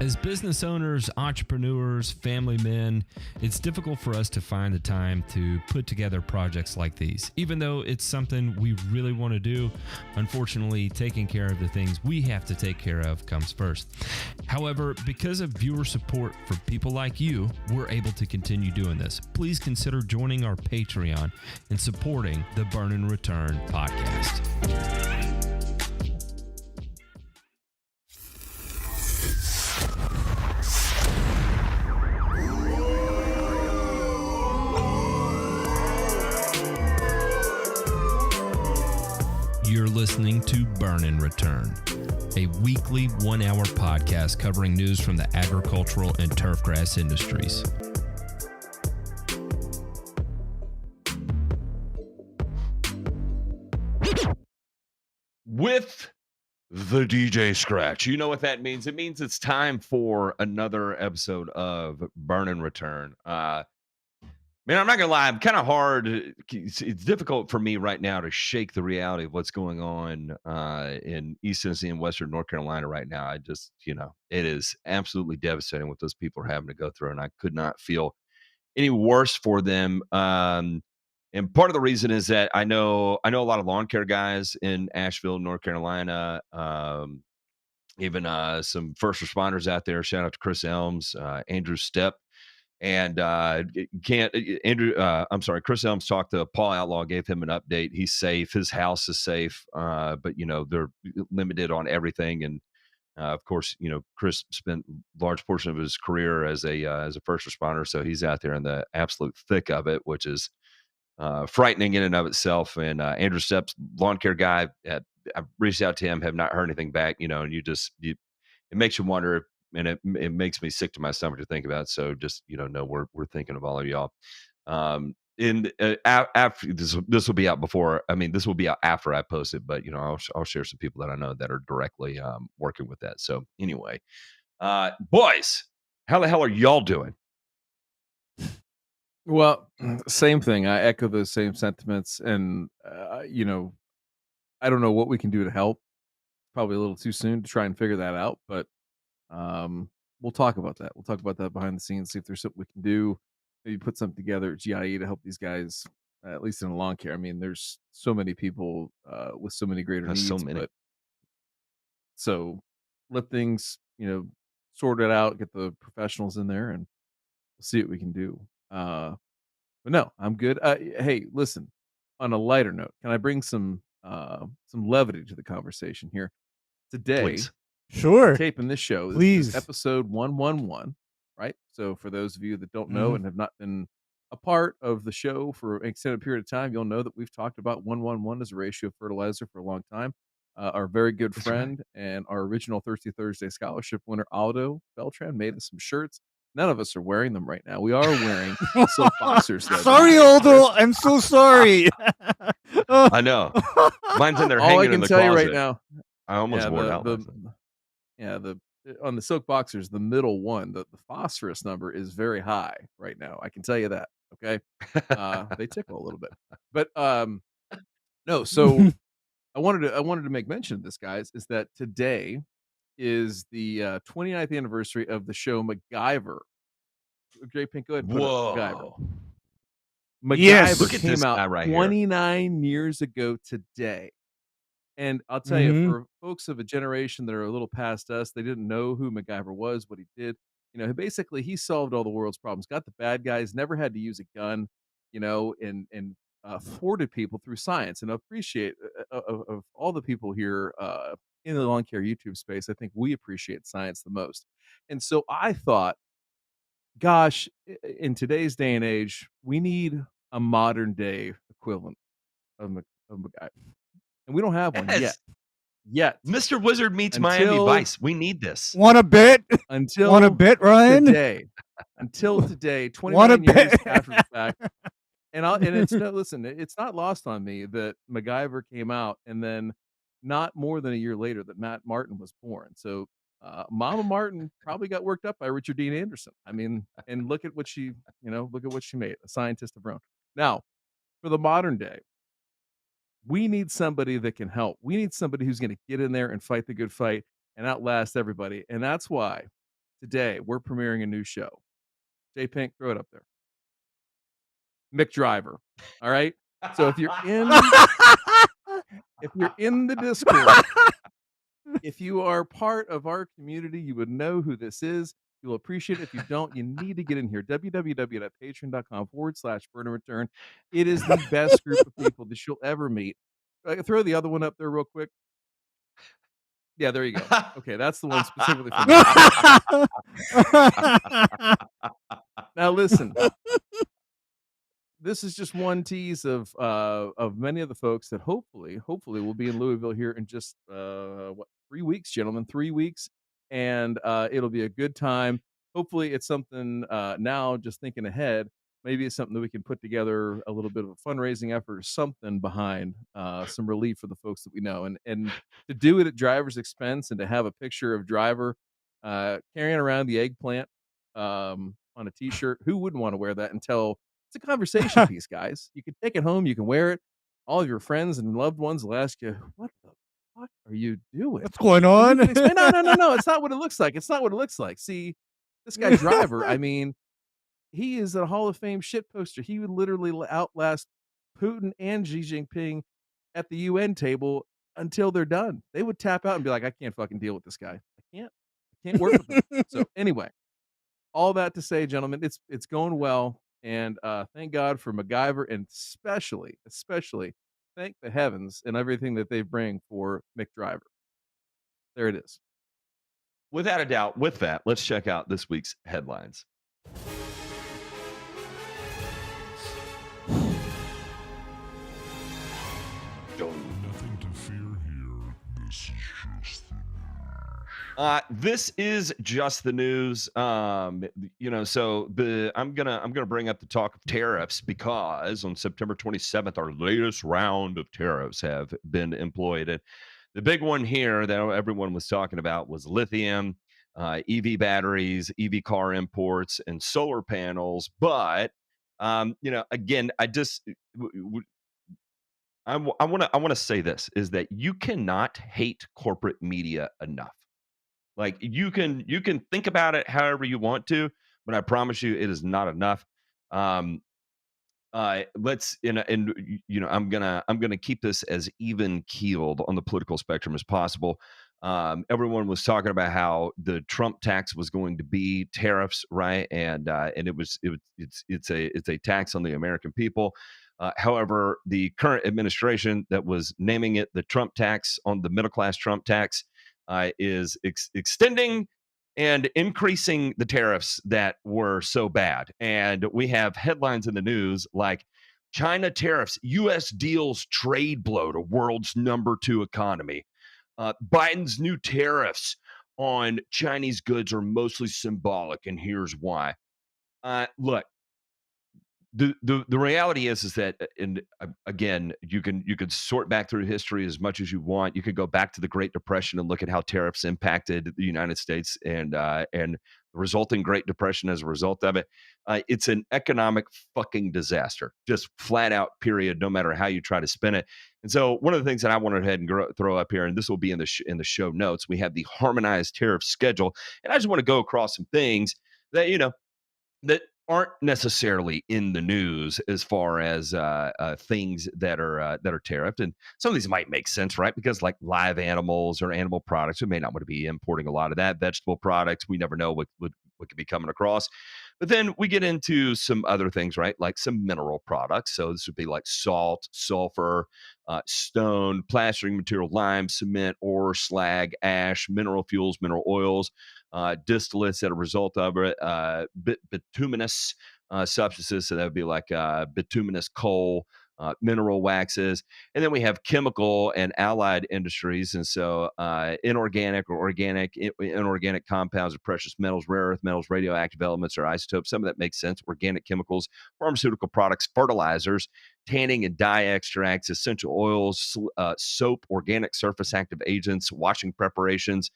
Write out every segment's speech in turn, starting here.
As business owners, entrepreneurs, family men, it's difficult for us to find the time to put together projects like these. Even though it's something we really want to do, unfortunately, taking care of the things we have to take care of comes first. However, because of viewer support for people like you, we're able to continue doing this. Please consider joining our Patreon and supporting the Burn and Return podcast. You're listening to Burn and Return, a weekly 1-hour podcast covering news from the agricultural and turfgrass industries. With the DJ Scratch. You know what that means? It means it's time for another episode of Burn and Return. Man, I'm not gonna lie. I'm kind of hard. It's difficult for me right now to shake the reality of what's going on in East Tennessee and Western North Carolina right now. I just, it is absolutely devastating what those people are having to go through, and I could not feel any worse for them. And part of the reason is that I know a lot of lawn care guys in Asheville, North Carolina. Even some first responders out there. Shout out to Chris Elms, Andrew Stepp. And Chris Elms talked to Paul Outlaw, gave him an update. He's safe. His house is safe. But they're limited on everything. And of course, Chris spent a large portion of his career as a first responder. So he's out there in the absolute thick of it, which is frightening in and of itself. And Andrew Stepp's lawn care guy, I've reached out to him, have not heard anything back, and it makes you wonder. And it makes me sick to my stomach to think about. So just, know we're thinking of all of y'all. After this will be out before, this will be out after I post it, but I'll share some people that I know that are directly working with that. So anyway, boys, how the hell are y'all doing? Well, same thing. I echo those same sentiments, and I don't know what we can do to help. Probably a little too soon to try and figure that out, but we'll talk about that. We'll talk about that behind the scenes, see if there's something we can do. Maybe put something together at GIE to help these guys, at least in lawn care. There's so many people with so many greater needs. So many. So let things, sort it out, get the professionals in there, and we'll see what we can do. But no, I'm good. Hey, listen, on a lighter note, can I bring some levity to the conversation here? Today, Please. Sure. Taping this show. Please. This is episode 111, right? So for those of you that don't know and have not been a part of the show for an extended period of time, you'll know that we've talked about 111 as a ratio of fertilizer for a long time. Our very good friend and our original Thirsty Thursday scholarship winner, Aldo Beltran, made us some shirts. None of us are wearing them right now. We are wearing silk boxers. Sorry, Aldo. I'm so sorry. I know. Mine's in there hanging in the closet. All I can tell you right now. I almost wore it out. On the silk boxers, the middle one, the phosphorus number is very high right now. I can tell you that. Okay. They tickle a little bit, but no. So I wanted to make mention of this, guys, is that today is the 29th anniversary of the show MacGyver. J Pink, go ahead and put up MacGyver. Yes, MacGyver came out right 29 years ago today. And I'll tell you, for folks of a generation that are a little past us, they didn't know who MacGyver was, what he did. Basically, he solved all the world's problems, got the bad guys, never had to use a gun, and thwarted people through science. And I appreciate of all the people here in the lawn care YouTube space, I think we appreciate science the most. And so I thought, gosh, in today's day and age, we need a modern day equivalent of MacGyver. And we don't have one yet. Mr. Wizard meets Miami Vice. We need this. Want a bit? Want a bit, Ryan? Until today, 29 years after the fact. And it's it's not lost on me that MacGyver came out, and then not more than a year later that Matt Martin was born. So Mama Martin probably got worked up by Richard Dean Anderson. And look at what she made, a scientist of her own. Now, for the modern day, we need somebody that can help. We need somebody who's going to get in there and fight the good fight and outlast everybody. And that's why today we're premiering a new show. J Pink, throw it up there. McDriver. All right. So if you're in the Discord, if you are part of our community, you would know who this is. You'll appreciate it. If you don't, you need to get in here. www.patreon.com/burn and return. It is the best group of people that you'll ever meet. Throw the other one up there real quick. Yeah, there you go. Okay, that's the one specifically for me. Now listen. This is just one tease of many of the folks that hopefully will be in Louisville here in just 3 weeks, gentlemen, 3 weeks, and it'll be a good time. Hopefully, it's something now. Just thinking ahead, maybe it's something that we can put together a little bit of a fundraising effort or something behind some relief for the folks that we know, and to do it at Driver's expense and to have a picture of Driver carrying around the eggplant on a T-shirt. Who wouldn't want to wear that until it's a conversation piece, guys. You can take it home. You can wear it. All of your friends and loved ones will ask you, "What the fuck are you doing? What's going on?" No. It's not what it looks like. It's not what it looks like. See, this guy Driver, I mean, he is a Hall of Fame shit poster. He would literally outlast Putin and Xi Jinping at the UN table until they're done. They would tap out and be like, "I can't fucking deal with this guy. I can't work with him." So anyway, all that to say, gentlemen, it's going well. And thank God for MacGyver, and especially thank the heavens and everything that they bring for McDriver. There it is. Without a doubt. With that, let's check out this week's headlines. Nothing to fear here. This is just the news. This is just the news. So I'm gonna bring up the talk of tariffs because on September 27th, our latest round of tariffs have been employed. And the big one here that everyone was talking about was lithium, EV batteries, EV car imports, and solar panels. But again, I want to say this is that you cannot hate corporate media enough. Like you can think about it however you want to, but I promise you it is not enough. I'm gonna keep this as even keeled on the political spectrum as possible. Everyone was talking about how the Trump tax was going to be tariffs, right? And it's a tax on the American people. However, the current administration that was naming it the Trump tax on the middle class Trump tax is extending and increasing the tariffs that were so bad. And we have headlines in the news like China tariffs, U.S. deals trade blow to world's #2 economy. Biden's new tariffs on Chinese goods are mostly symbolic, and here's why. Look, the reality is that, and again, you can sort back through history as much as you want. You could go back to the Great Depression and look at how tariffs impacted the United States and the resulting Great Depression as a result of it. It's an economic fucking disaster, just flat out. Period. No matter how you try to spin it. And so, one of the things that I want to head and throw up here, and this will be in the show notes, we have the harmonized tariff schedule, and I just want to go across some things that that aren't necessarily in the news as far as things that are tariffed. And some of these might make sense, right? Because like live animals or animal products, we may not want to be importing a lot of that. Vegetable products, we never know what could be coming across. But then we get into some other things, right? Like some mineral products. So this would be like salt, sulfur, stone, plastering material, lime, cement, ore, slag, ash, mineral fuels, mineral oils, distillates that are a result of it, bituminous substances. So that would be like bituminous coal, mineral waxes. And then we have chemical and allied industries. And so inorganic or organic, inorganic compounds of precious metals, rare earth metals, radioactive elements, or isotopes. Some of that makes sense. Organic chemicals, pharmaceutical products, fertilizers, tanning and dye extracts, essential oils, soap, organic surface active agents, washing preparations,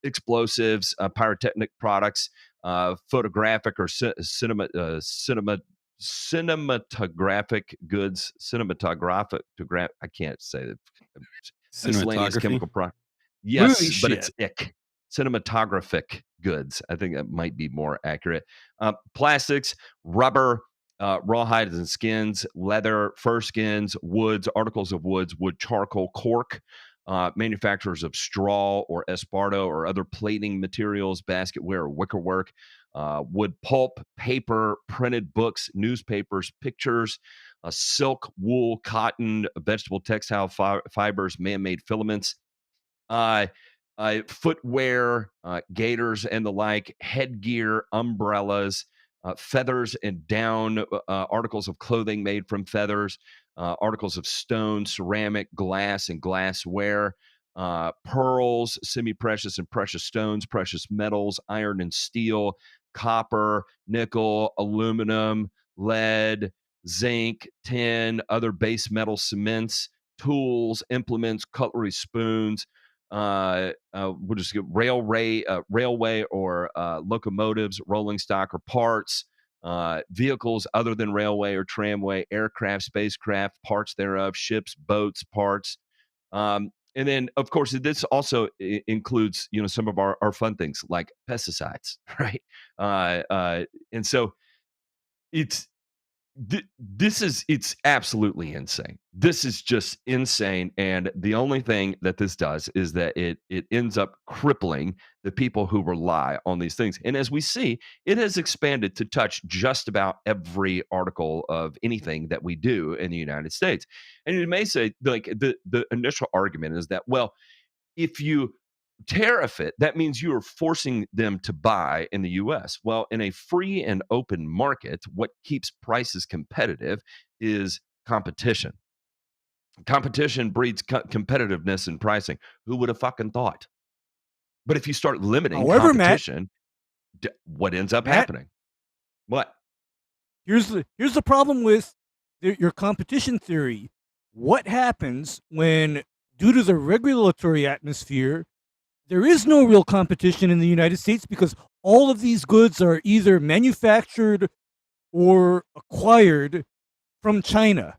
explosives, pyrotechnic products, photographic or cinematographic goods, I can't say that. Miscellaneous chemical product. Yes, but it's ick. Cinematographic. goods. I think that might be more accurate. Plastics, rubber, raw hides and skins, leather, fur skins, woods, articles of woods, wood charcoal, cork, manufacturers of straw or esparto or other plating materials, basketware or wickerwork, wood pulp, paper, printed books, newspapers, pictures, silk, wool, cotton, vegetable textile fibers, man-made filaments, uh, footwear, gaiters and the like, headgear, umbrellas, feathers and down, articles of clothing made from feathers, articles of stone, ceramic, glass, and glassware, pearls, semi precious and precious stones, precious metals, iron and steel, copper, nickel, aluminum, lead, zinc, tin, other base metal cements, tools, implements, cutlery, spoons, we'll just get railway or locomotives, rolling stock or parts, vehicles other than railway or tramway, aircraft, spacecraft, parts thereof, ships, boats, parts. And then, of course, this also includes, some of our fun things like pesticides, right? And so it's it's absolutely insane. This is just insane, and the only thing that this does is that it ends up crippling the people who rely on these things. And as we see, it has expanded to touch just about every article of anything that we do in the United States. And you may say, like, the initial argument is that, well, if you tariff it, that means you are forcing them to buy in the US. Well, in a free and open market, what keeps prices competitive is competition. Competition breeds competitiveness in pricing. Who would have fucking thought? But if you start limiting However, competition, what ends up happening? What? Here's the problem with your competition theory. What happens when, due to the regulatory atmosphere, there is no real competition in the United States because all of these goods are either manufactured or acquired from China.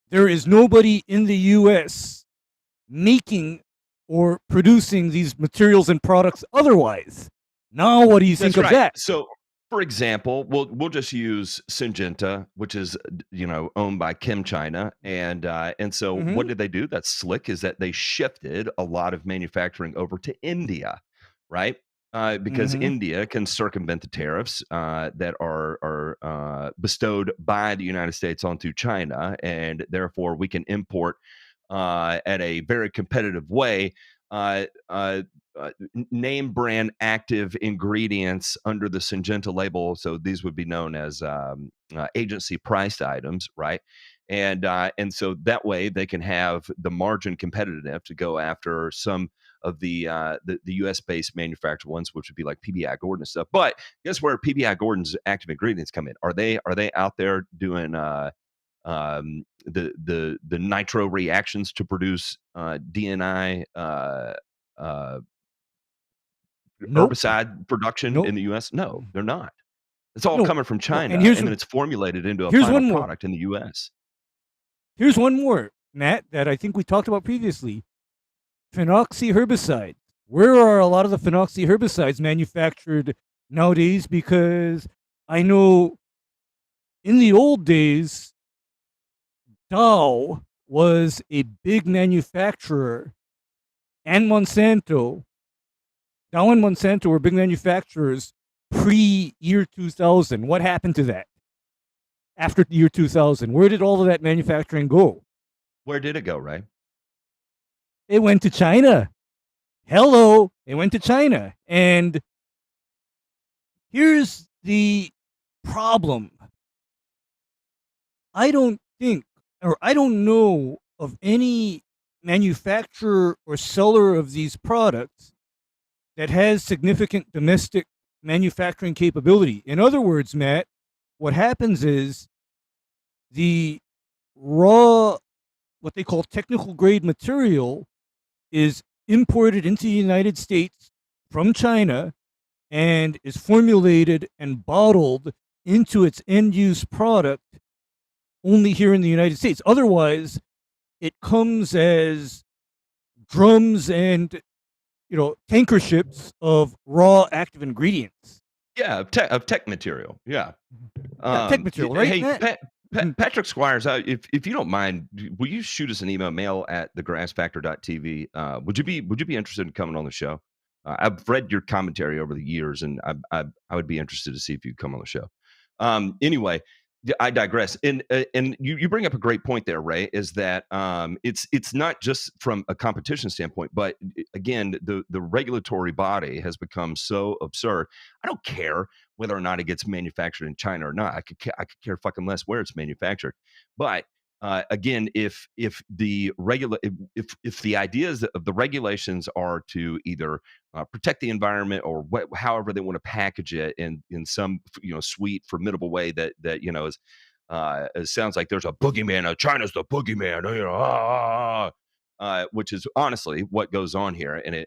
There is nobody in the U.S. making or producing these materials and products otherwise. Now, what do you think of that? So, for example, we'll just use Syngenta, which is owned by Kim China, and so what did they do? That's slick. Is that they shifted a lot of manufacturing over to India, right? Because India can circumvent the tariffs that are bestowed by the United States onto China, and therefore we can import at a very competitive way. Name brand active ingredients under the Syngenta label. So these would be known as agency priced items, right? And so that way they can have the margin competitive to go after some of the US based manufactured ones, which would be like PBI Gordon and stuff. But guess where PBI Gordon's active ingredients come in? Are they out there doing the nitro reactions to produce DNI herbicide production in the U.S.? No, they're not. It's all coming from China, and then it's formulated into a final product in the U.S. Here's one more, Matt, that I think we talked about previously. Phenoxy herbicides. Where are a lot of the phenoxy herbicides manufactured nowadays? Because I know in the old days, Dow was a big manufacturer, and Monsanto. Dow and Monsanto were big manufacturers pre-year 2000. What happened to that? After year 2000, where did all of that manufacturing go? Where did it go, Ray? It went to China. Hello, it went to China. And here's the problem. I don't know of any manufacturer or seller of these products that has significant domestic manufacturing capability. In other words, Matt, what happens is the raw, what they call technical grade material, is imported into the United States from China and is formulated and bottled into its end use product only here in the United States. Otherwise, it comes as drums and tanker ships of raw active ingredients. Yeah, of tech material. Yeah. Yeah, tech material, right, Hey, Matt? Mhm. Patrick Squires, if you don't mind, will you shoot us an email, mail at thegrassfactor.tv? Would you be interested in coming on the show? I've read your commentary over the years, and I would be interested to see if you'd come on the show. Anyway, I digress. And you bring up a great point there, Ray. Is that it's not just from a competition standpoint, but again, the regulatory body has become so absurd. I don't care whether or not it gets manufactured in China or not. I could care fucking less where it's manufactured. But again, if the ideas of the regulations are to either protect the environment or however they want to package it in some sweet formidable way that is it sounds like there's a boogeyman. China's the boogeyman. Which is honestly what goes on here, and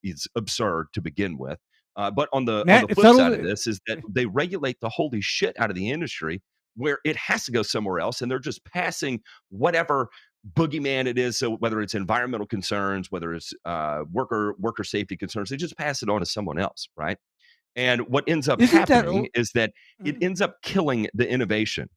it's absurd to begin with. But on Matt, the it's flip not side of only this is that they regulate the holy shit out of the industry, where it has to go somewhere else, and they're just passing whatever boogeyman it is. So whether it's environmental concerns, whether it's worker safety concerns, they just pass it on to someone else, right? And what ends up isn't that happening is that it Mhm, ends up killing the innovation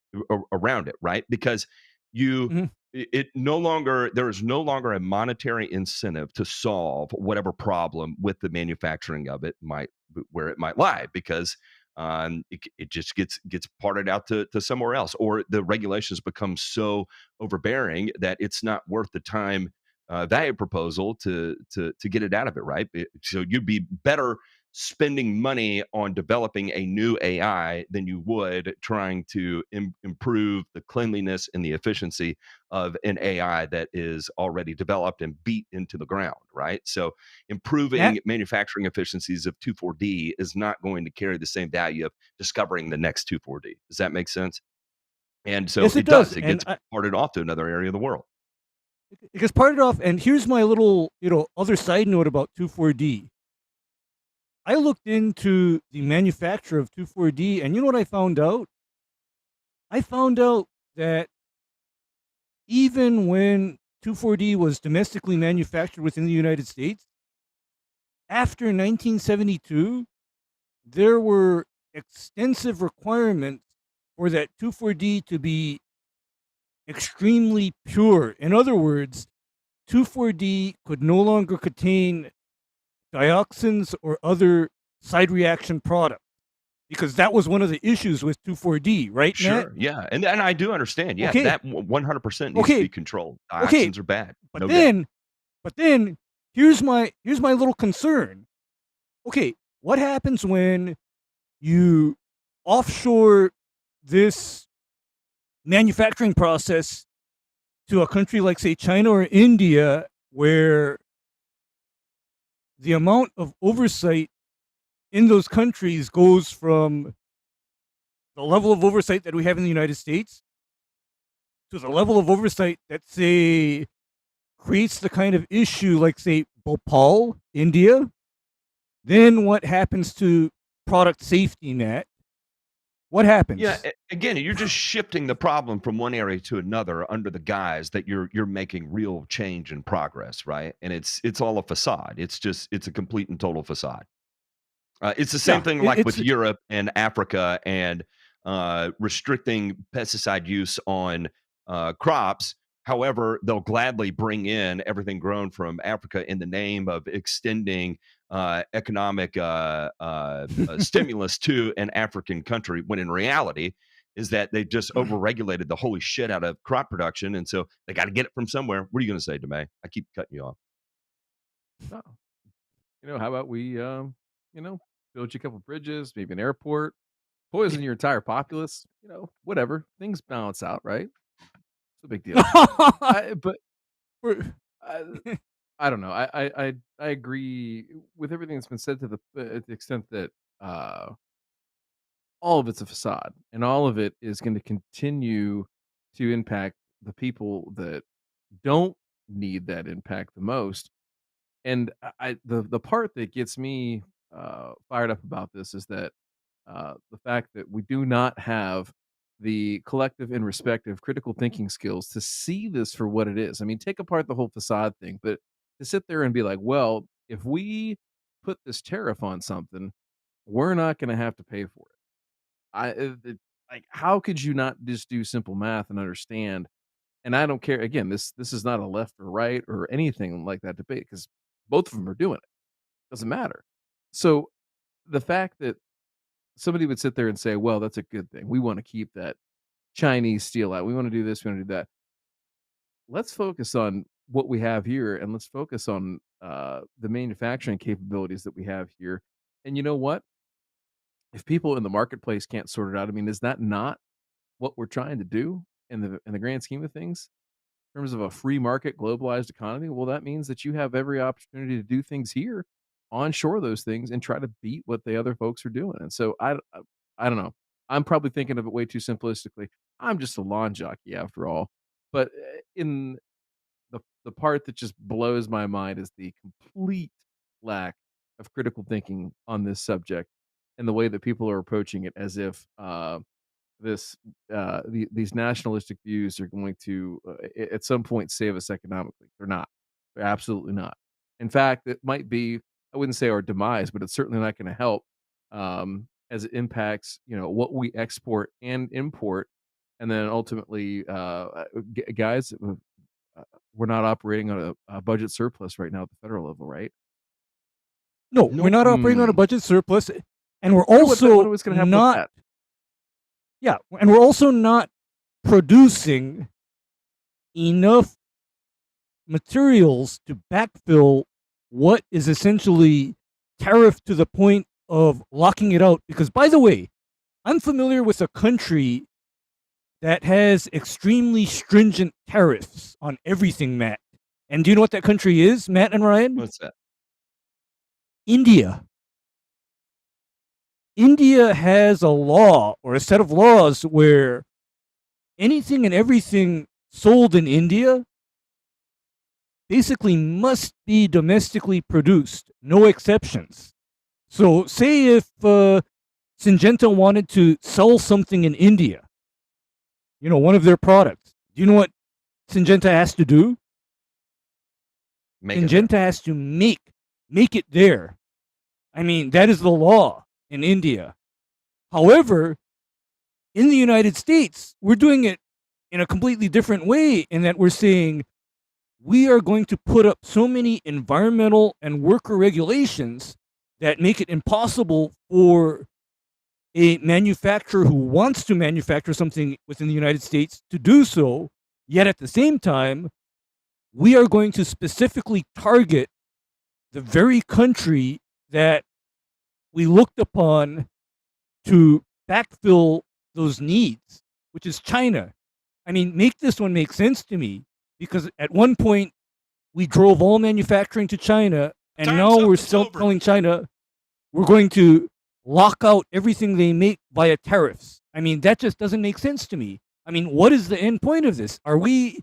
around it, right? Because you mhm. it no longer there is no longer a monetary incentive to solve whatever problem with the manufacturing of it might where it might lie, because it just gets parted out to somewhere else, or the regulations become so overbearing that it's not worth the time value proposal to get it out of it, right? So you'd be better spending money on developing a new AI than you would trying to improve the cleanliness and the efficiency of an AI that is already developed and beat into the ground, right? So Matt, improving manufacturing efficiencies of 2,4-D is not going to carry the same value of discovering the next 2,4-D. Does that make sense? And so yes, it it does, does. It and gets parted off to another area of the world. it gets parted off. And here's my little, other side note about 2,4-D. I looked into the manufacture of 2,4-D, and you know what I found out? I found out that even when 2,4-D was domestically manufactured within the United States, after 1972, there were extensive requirements for that 2,4-D to be extremely pure. In other words, 2,4-D could no longer contain dioxins or other side reaction products, because that was one of the issues with 2,4-D, right, Matt? Sure. Yeah. And I do understand. Yeah. Okay, That 100% needs to okay, be controlled. okay. Dioxins are bad. But No doubt. then, but then, here's my little concern. Okay, what happens when you offshore this manufacturing process to a country like, say, China or India, where the amount of oversight in those countries goes from the level of oversight that we have in the United States to the level of oversight that, say, creates the kind of issue like, say, Bhopal, India? Then what happens to product safety, Matt? What Yeah, happens? again, you're just shifting the problem from one area to another under the guise that you're making real change and progress, right? And it's all a facade. It's a complete and total facade. It's the same Yeah, thing it, like with it's Europe and Africa and restricting pesticide use on crops. However, they'll gladly bring in everything grown from Africa in the name of extending economic stimulus to an African country, when in reality is that they just overregulated the holy shit out of crop production, and so they got to get it from somewhere. What are you going to say, DeMay? I keep cutting you off. Oh, how about we, build you a couple bridges, maybe an airport, poison your entire populace, whatever. Things balance out, right? It's a big deal. But We're- I, I don't know. I agree with everything that's been said to the extent that uh, all of it's a facade, and all of it is going to continue to impact the people that don't need that impact the most. And the part that gets me fired up about this is that the fact that we do not have the collective and respective critical thinking skills to see this for what it is. I mean, take apart the whole facade thing, but to sit there and be like, well, if we put this tariff on something, we're not going to have to pay for it. Like, how could you not just do simple math and understand? And I don't care. Again, this is not a left or right or anything like that debate because both of them are doing it. Doesn't matter. So the fact that somebody would sit there and say, "Well, that's a good thing. We want to keep that Chinese steel out. We want to do this. We want to do that." Let's focus on what we have here, and let's focus on the manufacturing capabilities that we have here. And you know what? If people in the marketplace can't sort it out, I mean, is that not what we're trying to do in the grand scheme of things? In terms of a free market, globalized economy, well, that means that you have every opportunity to do things here, onshore those things, and try to beat what the other folks are doing. And so I don't know. I'm probably thinking of it way too simplistically. I'm just a lawn jockey after all. But in the part that just blows my mind is the complete lack of critical thinking on this subject and the way that people are approaching it as if this these nationalistic views are going to at some point save us economically. They're not. They're absolutely not. In fact, it might be, I wouldn't say our demise, but it's certainly not going to help as it impacts, what we export and import. And then ultimately, guys, we're not operating on a budget surplus right now at the federal level, right? No, No. we're not operating on a budget surplus, and we're Wonder also what's going to happen not. with that. Yeah, and we're also not producing enough materials to backfill what is essentially tariff to the point of locking it out. Because, by the way, I'm familiar with a country that has extremely stringent tariffs on everything, Matt. And do you know what that country is, Matt and Ryan? What's that? India. India has a law or a set of laws where anything and everything sold in India basically must be domestically produced, no exceptions. So, say if Syngenta wanted to sell something in India, one of their products, do you know what Syngenta has to do? Syngenta has to make it there. I mean, that is the law in India. However, in the United States, we're doing it in a completely different way in that we're saying we are going to put up so many environmental and worker regulations that make it impossible for a manufacturer who wants to manufacture something within the United States to do so. Yet at the same time, we are going to specifically target the very country that we looked upon to backfill those needs, which is China. I mean, make this one make sense to me, because at one point we drove all manufacturing to China, and now we're still telling China we're going to lock out everything they make via tariffs. I mean, that just doesn't make sense to me. I mean, what is the end point of this? Are we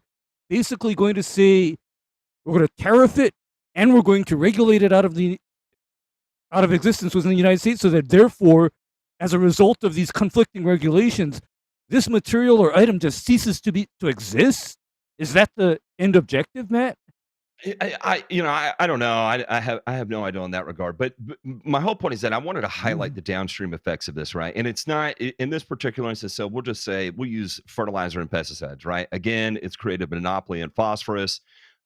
basically going to say we're going to tariff it and we're going to regulate it out of existence within the United States, so that therefore, as a result of these conflicting regulations, this material or item just ceases to exist? Is that the end objective, Matt? I don't know. I have no idea in that regard. But my whole point is that I wanted to highlight the downstream effects of this, right? And it's not in this particular instance. So we'll just say we'll use fertilizer and pesticides, right? Again, it's created a monopoly in phosphorus.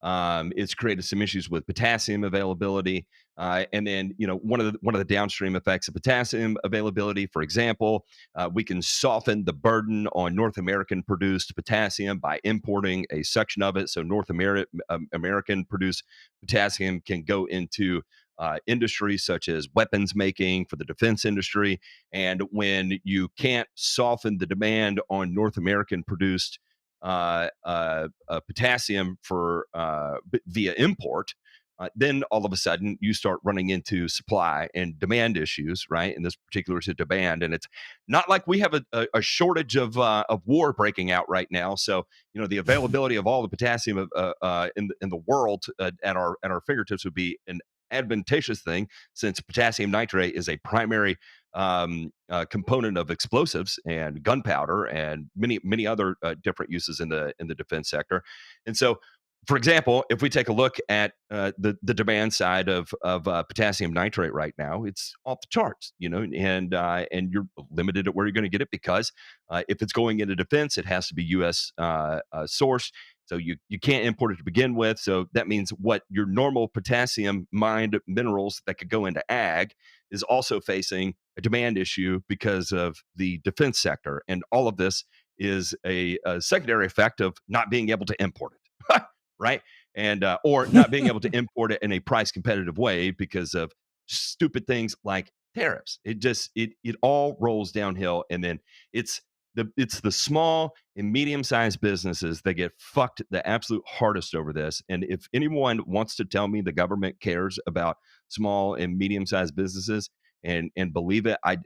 It's created some issues with potassium availability, and then one of the downstream effects of potassium availability. For example, we can soften the burden on North American produced potassium by importing a section of it. So North American produced potassium can go into industries such as weapons making for the defense industry. And when you can't soften the demand on North American produced potassium for via import, then all of a sudden you start running into supply and demand issues, right? In this particular to demand, and it's not like we have a shortage of war breaking out right now. So the availability of all the potassium in the world at our fingertips would be an advantageous thing, since potassium nitrate is a primary component of explosives and gunpowder and many other different uses in the defense sector. And so for example, if we take a look at the demand side of potassium nitrate right now, it's off the charts, and you're limited at where you're going to get it because if it's going into defense, it has to be U.S. Sourced. So you can't import it to begin with. So that means what your normal potassium mined minerals that could go into ag is also facing a demand issue because of the defense sector, and all of this is a secondary effect of not being able to import it. Right? And or not being able to import it in a price competitive way because of stupid things like tariffs. It all rolls downhill, and then it's the small and medium sized businesses that get fucked the absolute hardest over this. And if anyone wants to tell me the government cares about small and medium sized businesses and believe it, I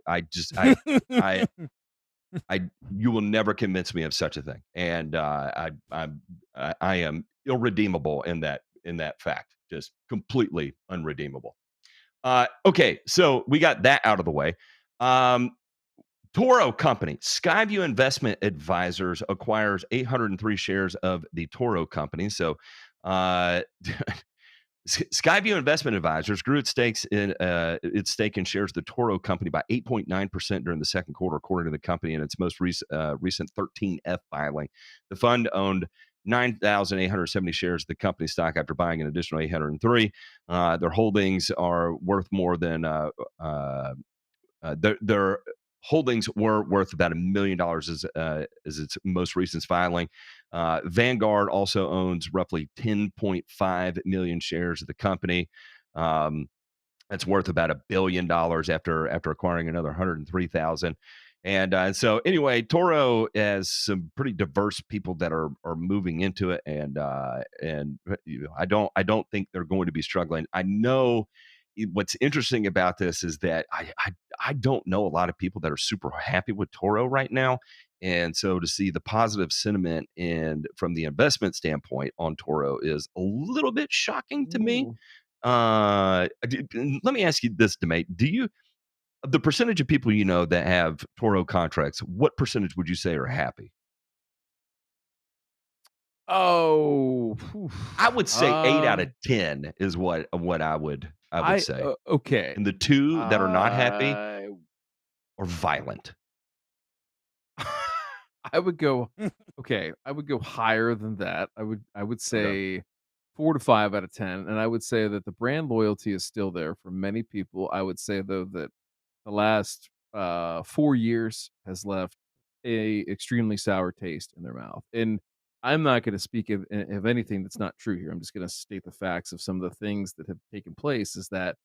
you will never convince me of such a thing, and I am irredeemable in that fact, just completely unredeemable. Okay, so we got that out of the way. Um, Toro Company, SkyView Investment Advisors acquires 803 shares of the Toro Company. So, uh, SkyView Investment Advisors grew its stake in shares of the Toro Company by 8.9% during the second quarter, according to the company in its most recent 13F filing. The fund owned 9,870 shares of the company stock after buying an additional 803. Their holdings are worth more than their holdings were worth about $1 million as its most recent filing. Vanguard also owns roughly 10.5 million shares of the company. That's worth about $1 billion after acquiring another 103,000. And so anyway, Toro has some pretty diverse people that are moving into it, and I don't think they're going to be struggling. I know what's interesting about this is that I don't know a lot of people that are super happy with Toro right now. And so to see the positive sentiment and from the investment standpoint on Toro is a little bit shocking to me. Ooh. Let me ask you this, DeMay. Do you the percentage of people that have Toro contracts, what percentage would you say are happy? Oh, phew. I would say 8 out of Um, 10 is what I would say. Okay. And the 2 that are not happy I are violent. I would go okay, I would go higher than that. I would Okay. say 4 to 5 out of 10, and I would say that the brand loyalty is still there for many people. I would say, though, that the last, 4 years has left a extremely sour taste in their mouth, and I'm not gonna speak of anything that's not true here. I'm just gonna state the facts of some of the things that have taken place is that,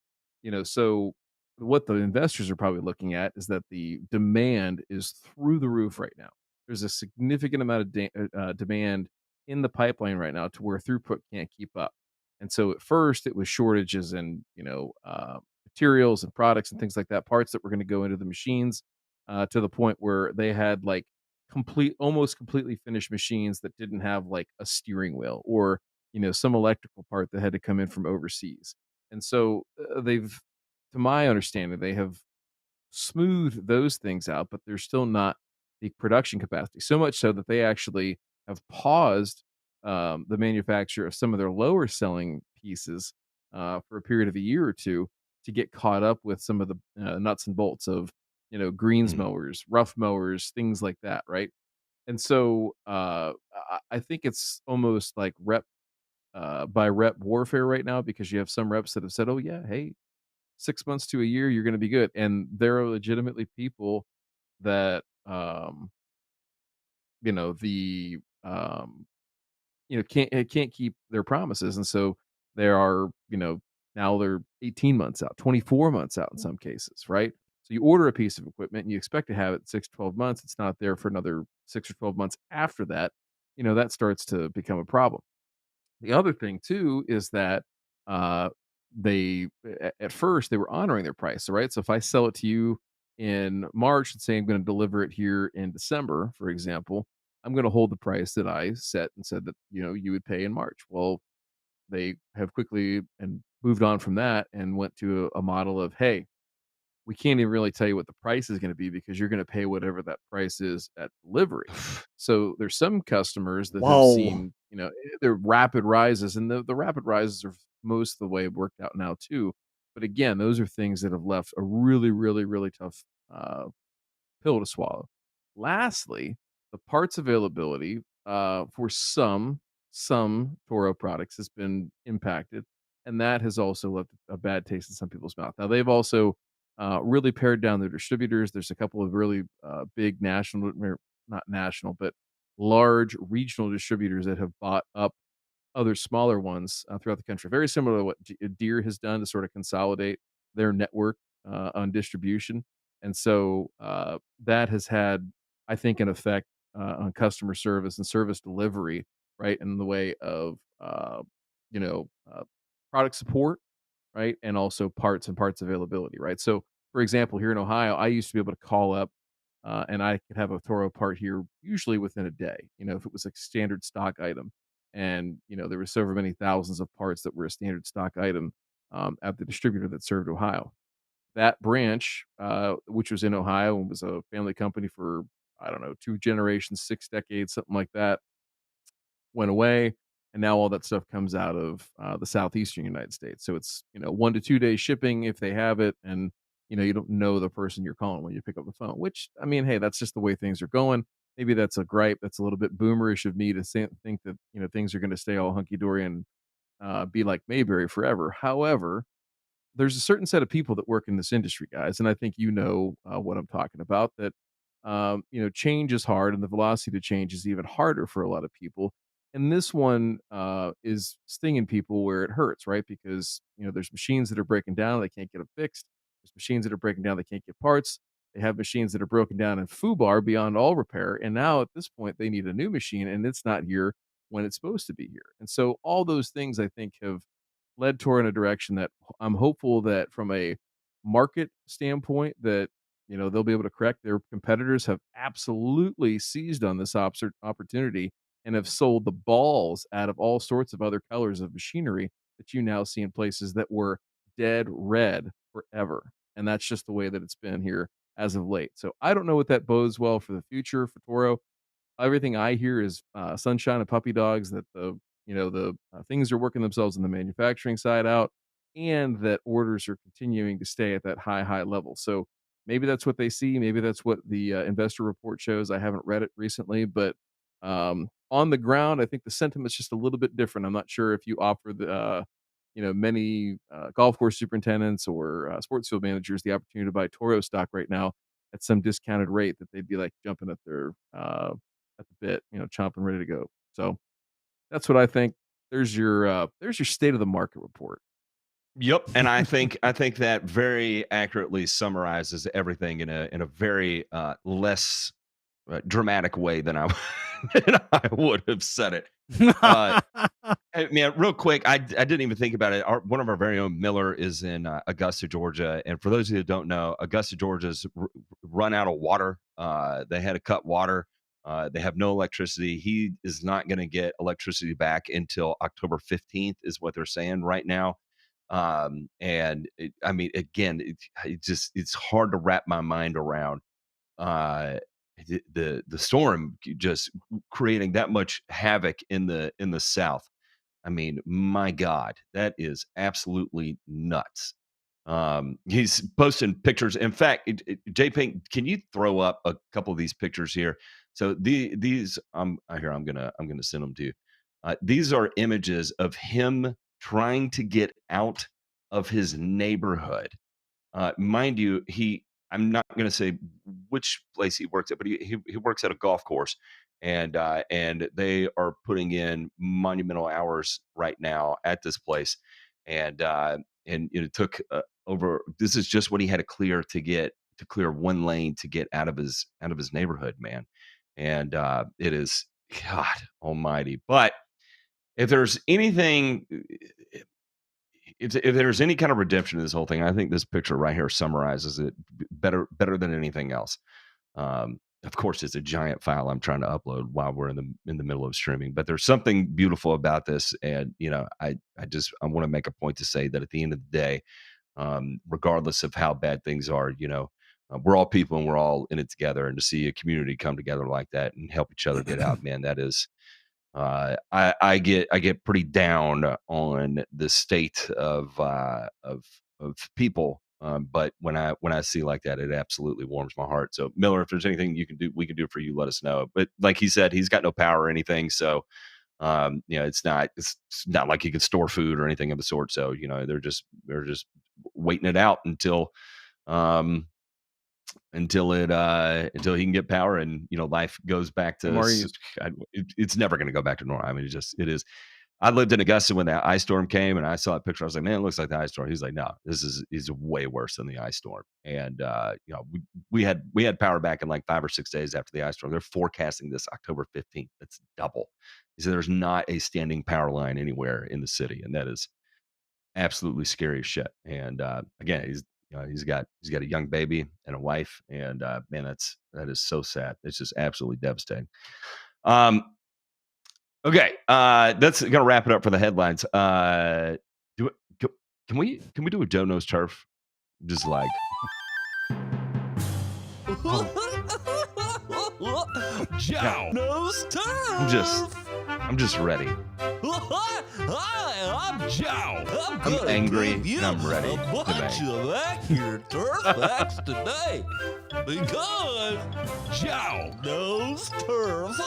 so what the investors are probably looking at is that the demand is through the roof right now. There's a significant amount of demand in the pipeline right now to where throughput can't keep up. And so at first it was shortages in, materials and products and things like that, parts that were going to go into the machines to the point where they had like almost completely finished machines that didn't have like a steering wheel or, some electrical part that had to come in from overseas. And so to my understanding, they have smooth those things out, but there's still not the production capacity. So much so that they actually have paused the manufacture of some of their lower selling pieces for a period of a year or two to get caught up with some of the nuts and bolts of greens Mhm. mowers, rough mowers, things like that, right? And so I think it's almost like rep by rep warfare right now because you have some reps that have said, "Oh yeah, hey, 6 months to a year, you're gonna be good," and there are legitimately people that, you know, the, um, can't keep their promises, and so there are, now they're 18 months out, 24 months out in some cases, right? So you order a piece of equipment and you expect to have it 6 to 12 months, it's not there for another 6 or 12 months after that, that starts to become a problem. The other thing too is that, uh, at first, they were honoring their price, right? So if I sell it to you in March and say I'm gonna deliver it here in December, for example, I'm gonna hold the price that I set and said that, you would pay in March. Well, they have quickly and moved on from that and went to a model of, "Hey, we can't even really tell you what the price is going to be because you're going to pay whatever that price is at delivery. So there's some customers that have Wow. seen, their rapid rises, and the rapid rises are most of the way worked out now too. But again, those are things that have left a really, really, really tough pill to swallow. Lastly, the parts availability for some Toro products has been impacted, and that has also left a bad taste in some people's mouth. Now they've also really pared down their distributors. There's a couple of really big national, or not national, but large regional distributors that have bought up other smaller ones throughout the country. Very similar to what Deere has done to sort of consolidate their network on distribution. And so that has had, I think, an effect on customer service and service delivery, right? In the way of, you know, uh, product support, right? And also parts availability, right? So, for example, here in Ohio, I used to be able to call up and I could have a Toro part here usually within a day, if it was a standard stock item. And, there were so many thousands of parts that were a standard stock item at the distributor that served Ohio. That branch, which was in Ohio and was a family company for, I don't know, 2 generations, 6 decades, something like that, went away, and now all that stuff comes out of, the southeastern United States. So it's, 1 to 2 days shipping if they have it, and, you don't know the person you're calling when you pick up the phone, which, I mean, hey, that's just the way things are going. Maybe that's a gripe. That's a little bit boomerish of me to think that, things are gonna stay all hunky dory and, be like Mayberry forever. However, there's a certain set of people that work in this industry, guys, and I think what I'm talking about. That change is hard, and the velocity to change is even harder for a lot of people. And this one is stinging people where it hurts, right? Because there's machines that are breaking down, they can't get them fixed. There's machines that are breaking down, they can't get parts. They have machines that are broken down in foobar beyond all repair, and now at this point they need a new machine, and it's not here when it's supposed to be here. And so all those things I think have led Toro in a direction that I'm hopeful that from a market standpoint that they'll be able to correct. Their competitors have absolutely seized on this opportunity and have sold the balls out of all sorts of other colors of machinery that you now see in places that were dead red forever. And that's just the way that it's been here as of late. So I don't know what that bodes well for the future for Toro. Everything I hear is sunshine and puppy dogs, that the things are working themselves in the manufacturing side out, and that orders are continuing to stay at that high level. So maybe that's what they see. Maybe that's what the investor report shows. I haven't read it recently, but on the ground, I think the sentiment's just a little bit different. I'm not sure if you offer the many golf course superintendents or sports field managers the opportunity to buy Toro stock right now at some discounted rate, that they'd be like jumping at their at the bit, chomping ready to go. So that's what I think. There's your state of the market report. Yep, and I think that very accurately summarizes everything in a very less dramatic way than I than I would have said it. Uh, Hey, man, real quick, I didn't even think about it. One of our very own Miller is in Augusta, Georgia, and for those of you who don't know, Augusta, Georgia's run out of water. They had to cut water. They have no electricity. He is not going to get electricity back until October 15th, is what they're saying right now. And I mean, again, it's hard to wrap my mind around uh, the storm just creating that much havoc in the South. I mean, my God, that is absolutely nuts. He's posting pictures. In fact, J Pink, can you throw up a couple of these pictures here? So these here I'm gonna send them to you. These are images of him trying to get out of his neighborhood. Mind you, I'm not going to say which place he works at, but he works at a golf course, and they are putting in monumental hours right now at this place, and it took over. This is just what he had to clear to clear one lane to get out of his neighborhood, man, and it is God Almighty. But if there's anything if there's any kind of redemption in this whole thing, I think this picture right here summarizes it better than anything else. Of course, it's a giant file I'm trying to upload while we're in the middle of streaming, but there's something beautiful about this, and I want to make a point to say that at the end of the day, regardless of how bad things are. We're all people and we're all in it together. And to see a community come together like that and help each other get out, man, that is. I get pretty down on the state of people. But when I see like that, it absolutely warms my heart. So Miller, if there's anything we can do for you, let us know. But like he said, he's got no power or anything. So it's not like he could store food or anything of the sort. So, they're just waiting it out um until he can get power and life goes back to it's never going to go back to normal. I mean, it is. I lived in Augusta when that ice storm came, and I saw that picture. I was like, man, it looks like the ice storm. He's like, no, this is way worse than the ice storm. And we had power back in like 5 or 6 days after the ice storm. They're forecasting this October 15th. That's double. He said there's not a standing power line anywhere in the city, and that is absolutely scary as shit. And again, he's got a young baby and a wife, and man, that is so sad. It's just absolutely devastating. Okay, that's gonna wrap it up for the headlines. Do it. Can we do a Joe Knows Turf? Just like Joe Knows Turf. I'm just ready. Hi, I'm Joe. I'm angry and I'm ready a bunch of accurate turf facts today because Joe knows turf.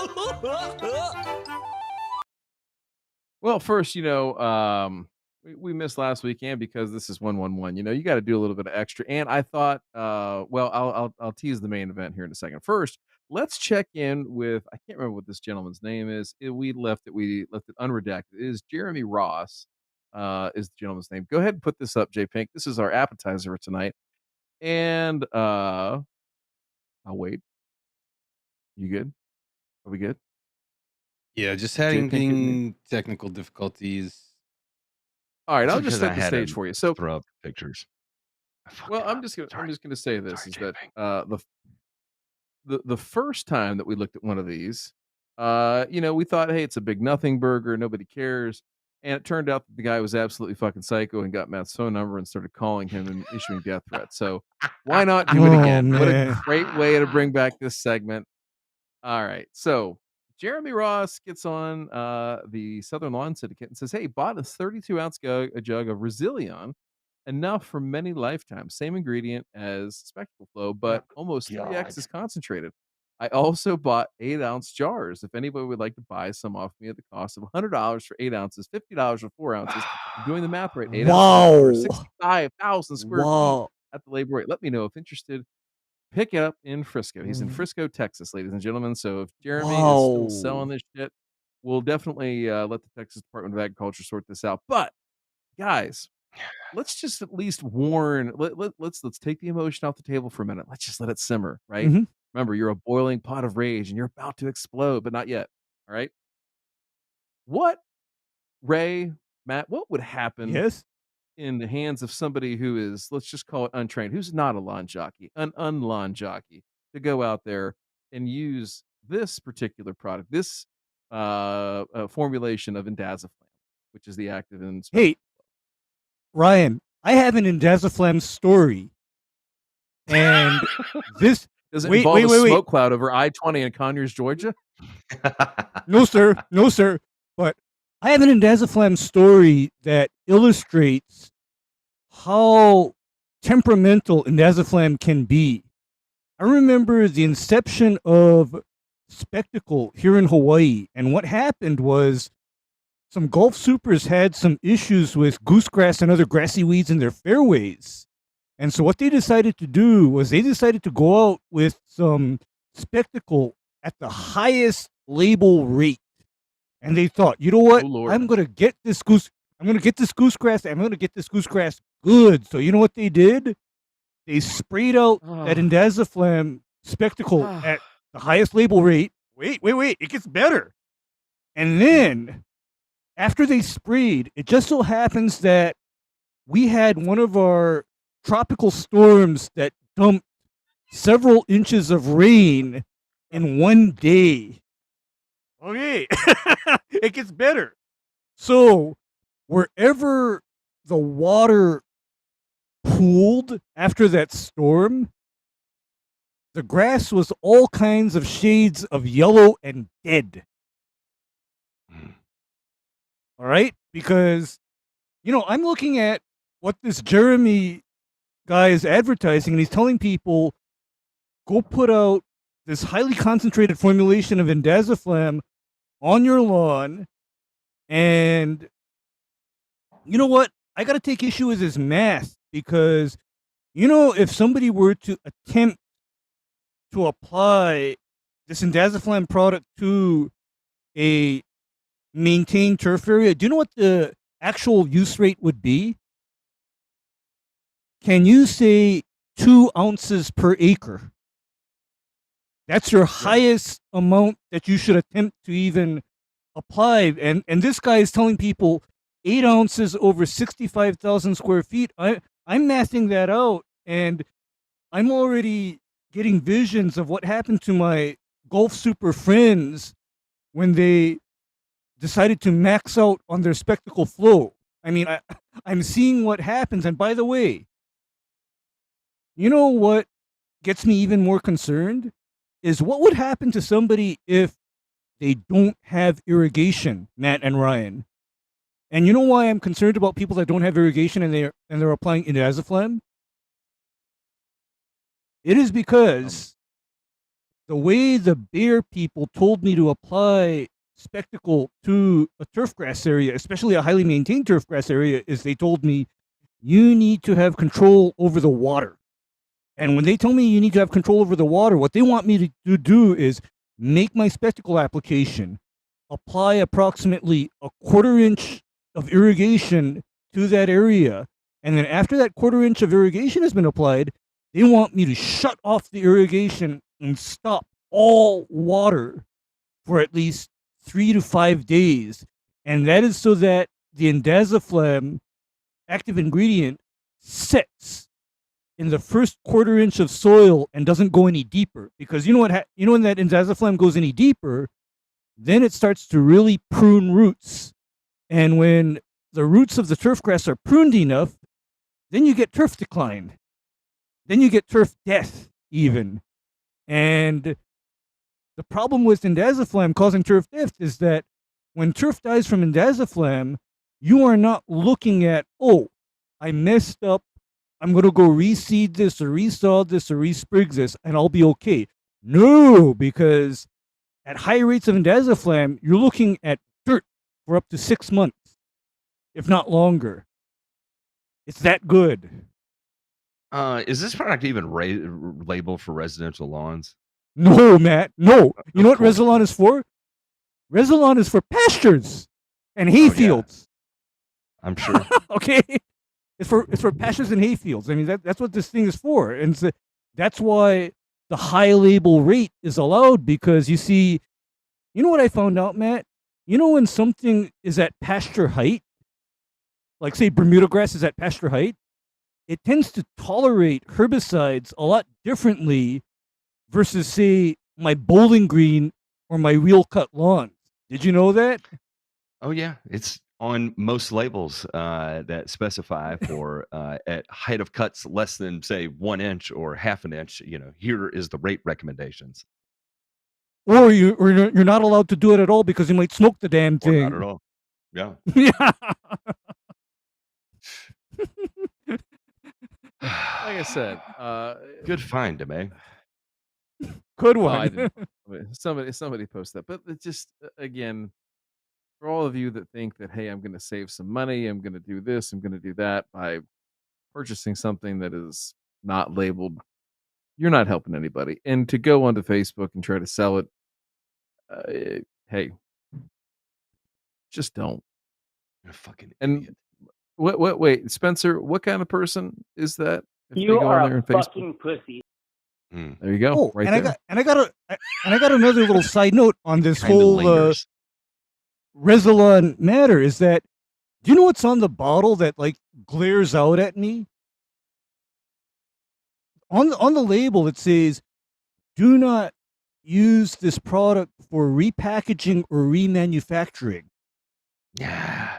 Well, first, we missed last weekend because this is 111. You got to do a little bit of extra. And I thought, I'll tease the main event here in a second. First, let's check in with, I can't remember what this gentleman's name is. We left it unredacted. It is Jeremy Ross, is the gentleman's name. Go ahead and put this up, J Pink. This is our appetizer for tonight. And I'll wait. You good? Are we good? Yeah, just Pink, having technical difficulties. All right, It's I'll just because I set the had stage to for you. So, throw up pictures. well, I'm just gonna say this Sorry, is J that Pink. the first time that we looked at one of these, we thought, hey, it's a big nothing burger, nobody cares. And it turned out that the guy was absolutely fucking psycho and got Matt's phone number and started calling him and issuing death threats. So why not do it Oh, again? What a man. great way to bring back this segment. All right. So Jeremy Ross gets on the Southern Lawn Syndicate and says, hey, bought a 32-ounce a jug of Resilion, enough for many lifetimes. Same ingredient as Spectacle Flow, but almost 3x as concentrated. I also bought 8-ounce jars. If anybody would like to buy some off me at the cost of $100 for 8 ounces, $50 for 4 ounces, I'm doing the math right. 8 ounces, 65,000 square feet at the labor rate. Let me know if interested. Pick it up in Frisco. He's in Frisco, Texas, ladies and gentlemen. So if Jeremy is still selling this shit, we'll definitely let the Texas Department of Agriculture sort this out. But guys, let's just at least warn. Let's take the emotion off the table for a minute. Let's just let it simmer, right? Mhm. Remember, you're a boiling pot of rage and you're about to explode, but not yet. All right. What, Ray, Matt, what would happen Yes. in the hands of somebody who is, let's just call it untrained, who's not a lawn jockey, an unlawn jockey, to go out there and use this particular product, this formulation of indaziflam, which is the active in. Hey, Ryan, I have an indaziflam story. And this Does it wait, involve wait, a wait, wait. smoke cloud over I-20 in Conyers, Georgia? No, sir. No, sir. But I have an indaziflam story that illustrates how temperamental indaziflam can be. I remember the inception of Spectacle here in Hawaii, and what happened was some golf supers had some issues with goosegrass and other grassy weeds in their fairways. And so what they decided to do was they decided to go out with some Spectacle at the highest label rate. And they thought, you know what? Oh, Lord. I'm going to get this goosegrass. I'm going to get this goosegrass good. So you know what they did? They sprayed out that indaziflam Spectacle at the highest label rate. Wait. It gets better. And then after they sprayed, it just so happens that we had one of our tropical storms that dumped several inches of rain in one day. Okay. It gets better. So wherever the water pooled after that storm, the grass was all kinds of shades of yellow and dead. All right? Because, I'm looking at what this Jeremy guy is advertising, and he's telling people, go put out this highly concentrated formulation of indaziflam on your lawn, and you know what? I got to take issue with his math, because, if somebody were to attempt to apply this indaziflam product to a maintained turf area, do you know what the actual use rate would be? Can you say 2 ounces per acre? That's your highest amount that you should attempt to even apply. And this guy is telling people 8 ounces over 65,000 square feet. I'm mathing that out, and I'm already getting visions of what happened to my Golf Super friends when they decided to max out on their spectacle flow. I mean, I'm seeing what happens. And by the way, you know what gets me even more concerned is what would happen to somebody if they don't have irrigation, Matt and Ryan. And you know why I'm concerned about people that don't have irrigation and they're applying indaziflam? It is because the way the Bear people told me to apply spectacle to a turfgrass area, especially a highly maintained turfgrass area, is they told me you need to have control over the water. And when they tell me you need to have control over the water, what they want me to do is make my spectacle application, apply approximately a 1/4 inch of irrigation to that area, and then after that 1/4 inch of irrigation has been applied, they want me to shut off the irrigation and stop all water for at least 3 to 5 days. And that is so that the indaziflam active ingredient sits in the first 1/4 inch of soil and doesn't go any deeper. Because when that indaziflam goes any deeper, then it starts to really prune roots. And when the roots of the turfgrass are pruned enough, then you get turf decline. Then you get turf death even. And the problem with indaziflam causing turf death is that when turf dies from indaziflam, you are not looking at, oh, I messed up, I'm going to go reseed this or resaw this or resprig this and I'll be okay. No, because at high rates of indaziflam, you're looking at dirt for up to 6 months, if not longer. It's that good. Is this product even labeled for residential lawns? No, Matt, no. You know what course. Resilon is for? Resilon is for pastures and hay fields. I'm sure. Okay? It's for pastures and hay fields. I mean, that's what this thing is for. And that's why the high label rate is allowed, because you see, you know what I found out, Matt? You know when something is at pasture height, like say Bermuda grass is at pasture height, it tends to tolerate herbicides a lot differently versus, say, my bowling green or my wheel cut lawns. Did you know that? Oh yeah, it's on most labels that specify for at height of cuts less than say 1 inch or 1/2 inch. Here is the rate recommendations. Or you're not allowed to do it at all because you might smoke the damn Or thing. not at all. Yeah. Yeah. Like I said, Good find, DeMay. Good well, one. I didn't. Somebody posted that, but it just again, for all of you that think that, hey, I'm going to save some money, I'm going to do this, I'm going to do that by purchasing something that is not labeled, you're not helping anybody. And to go onto Facebook and try to sell it, hey, just don't. You're a fucking And idiot. wait, Spencer, what kind of person is that? If You they go are on there a on Facebook? fucking pussy. There you go. Oh, right and there. I got another little side note on this Kinda whole lingers. Resilon matter is that, do you know what's on the bottle that like glares out at me? On the label it says, "Do not use this product for repackaging or remanufacturing." Yeah.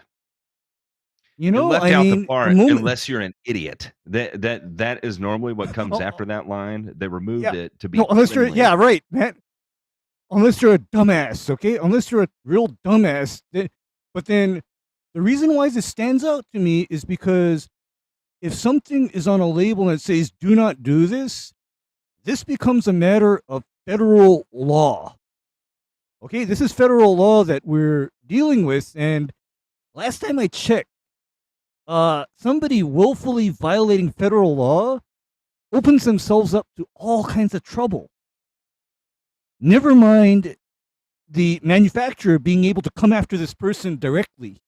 You It know, left I out the mean, the part, moment. unless you're an idiot. That is normally what comes Oh, after that line. They removed yeah. it to No, be unless you're, friendly. yeah, right, man. Unless you're a dumbass, okay? Unless you're a real dumbass. But then the reason why this stands out to me is because if something is on a label and it says "do not do this," this becomes a matter of federal law. Okay, this is federal law that we're dealing with, and last time I checked, somebody willfully violating federal law opens themselves up to all kinds of trouble. Never mind the manufacturer being able to come after this person directly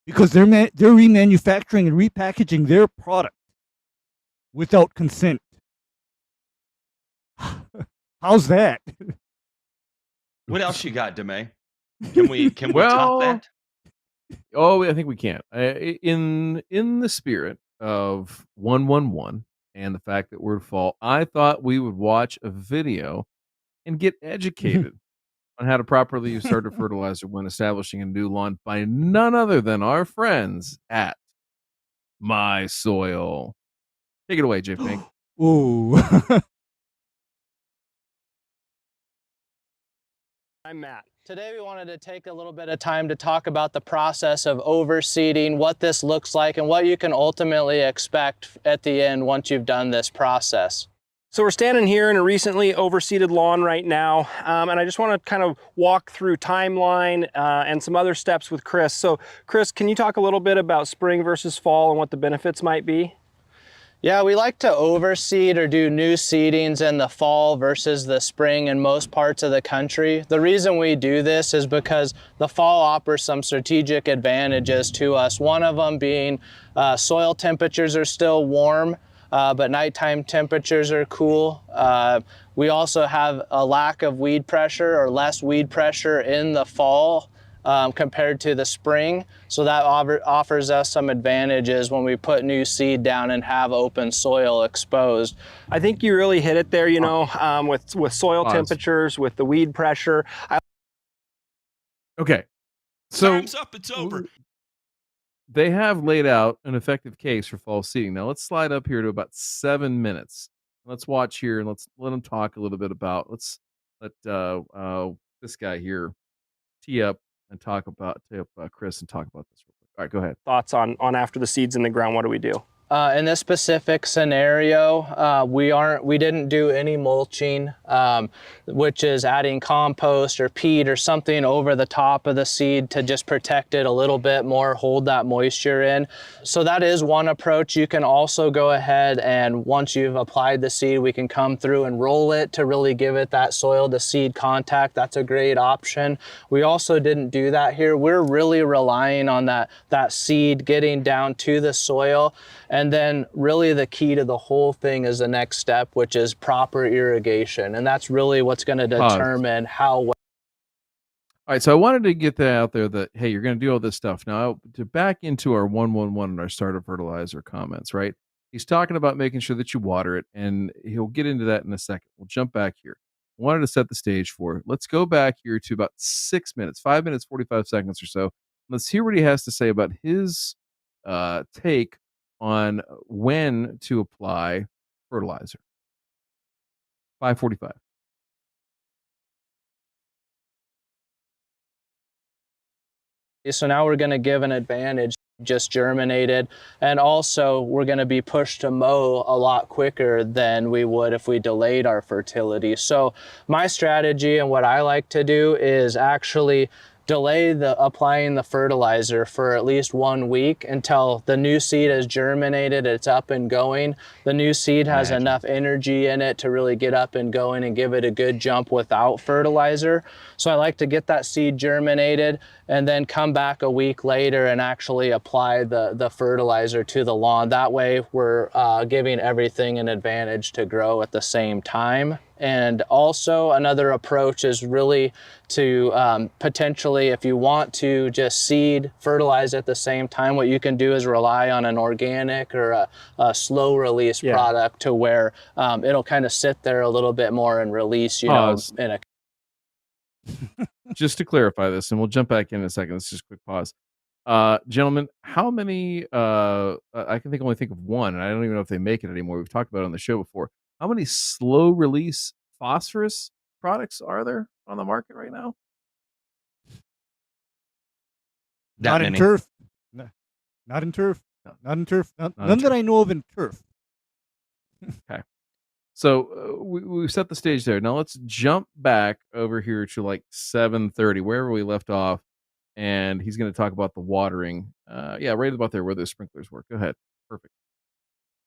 because they're remanufacturing and repackaging their product without consent. How's that? What else you got, DeMay? Can we top Well, that? oh, I think we can. In the spirit of 111 and the fact that we're fall, I thought we would watch a video and get educated on how to properly use starter fertilizer when establishing a new lawn by none other than our friends at My Soil. Take it away, J Pink. Ooh. I'm Matt. Today we wanted to take a little bit of time to talk about the process of overseeding, what this looks like, and what you can ultimately expect at the end once you've done this process. So we're standing here in a recently overseeded lawn right now, and I just want to kind of walk through timeline and some other steps with Chris. So Chris, can you talk a little bit about spring versus fall and what the benefits might be? Yeah, we like to overseed or do new seedings in the fall versus the spring in most parts of the country. The reason we do this is because the fall offers some strategic advantages to us. One of them being soil temperatures are still warm, but nighttime temperatures are cool. We also have a lack of weed pressure or less weed pressure in the fall compared to the spring. So that offers us some advantages when we put new seed down and have open soil exposed. I think you really hit it there, you know, with soil Pause. temperatures, with the weed pressure. Okay. So Time's up. It's over. they have laid out an effective case for fall seeding. Now let's slide up here to about 7 minutes. Let's watch here and let's let them talk a little bit about. Let's let this guy here tee up and talk about Chris and talk about this real quick. All right, go ahead. Thoughts on after the seed's in the ground, what do we do? In this specific scenario, we didn't do any mulching, which is adding compost or peat or something over the top of the seed to just protect it a little bit more, hold that moisture in. So that is one approach. You can also go ahead and once you've applied the seed, we can come through and roll it to really give it that soil to seed contact. That's a great option. We also didn't do that here. We're really relying on that seed getting down to the soil. And then really the key to the whole thing is the next step, which is proper irrigation. And that's really what's going to determine how well. All right, so I wanted to get that out there that, hey, you're going to do all this stuff. Now, to back into our 111 and our starter fertilizer comments, right? He's talking about making sure that you water it, and he'll get into that in a second. We'll jump back here. I wanted to set the stage for it. Let's go back here to about 6 minutes, 5 minutes, 45 seconds or so. Let's hear what he has to say about his take on when to apply fertilizer. 5:45. So now we're going to give an advantage just germinated, and also we're going to be pushed to mow a lot quicker than we would if we delayed our fertility. So my strategy and what I like to do is actually delay applying the fertilizer for at least 1 week until the new seed has germinated, it's up and going. The new seed has enough energy in it to really get up and going and give it a good jump without fertilizer. So I like to get that seed germinated and then come back a week later and actually apply the fertilizer to the lawn. That way we're giving everything an advantage to grow at the same time. And also another approach is really to potentially, if you want to just seed, fertilize at the same time, what you can do is rely on an organic or a slow release product to where it'll kind of sit there a little bit more and release, you know, in a... Just to clarify this, and we'll jump back in a second. Let's just quick pause. Gentlemen, how many? I can only think of one, and I don't even know if they make it anymore. We've talked about it on the show before. How many slow release phosphorus products are there on the market right now? That Not in many. turf. Not in turf. Not in turf. None that I know of in turf. Okay. So we set the stage there. Now let's jump back over here to like 7:30, wherever we left off, and he's going to talk about the watering. Yeah, right about there where the sprinklers work. Go ahead. Perfect.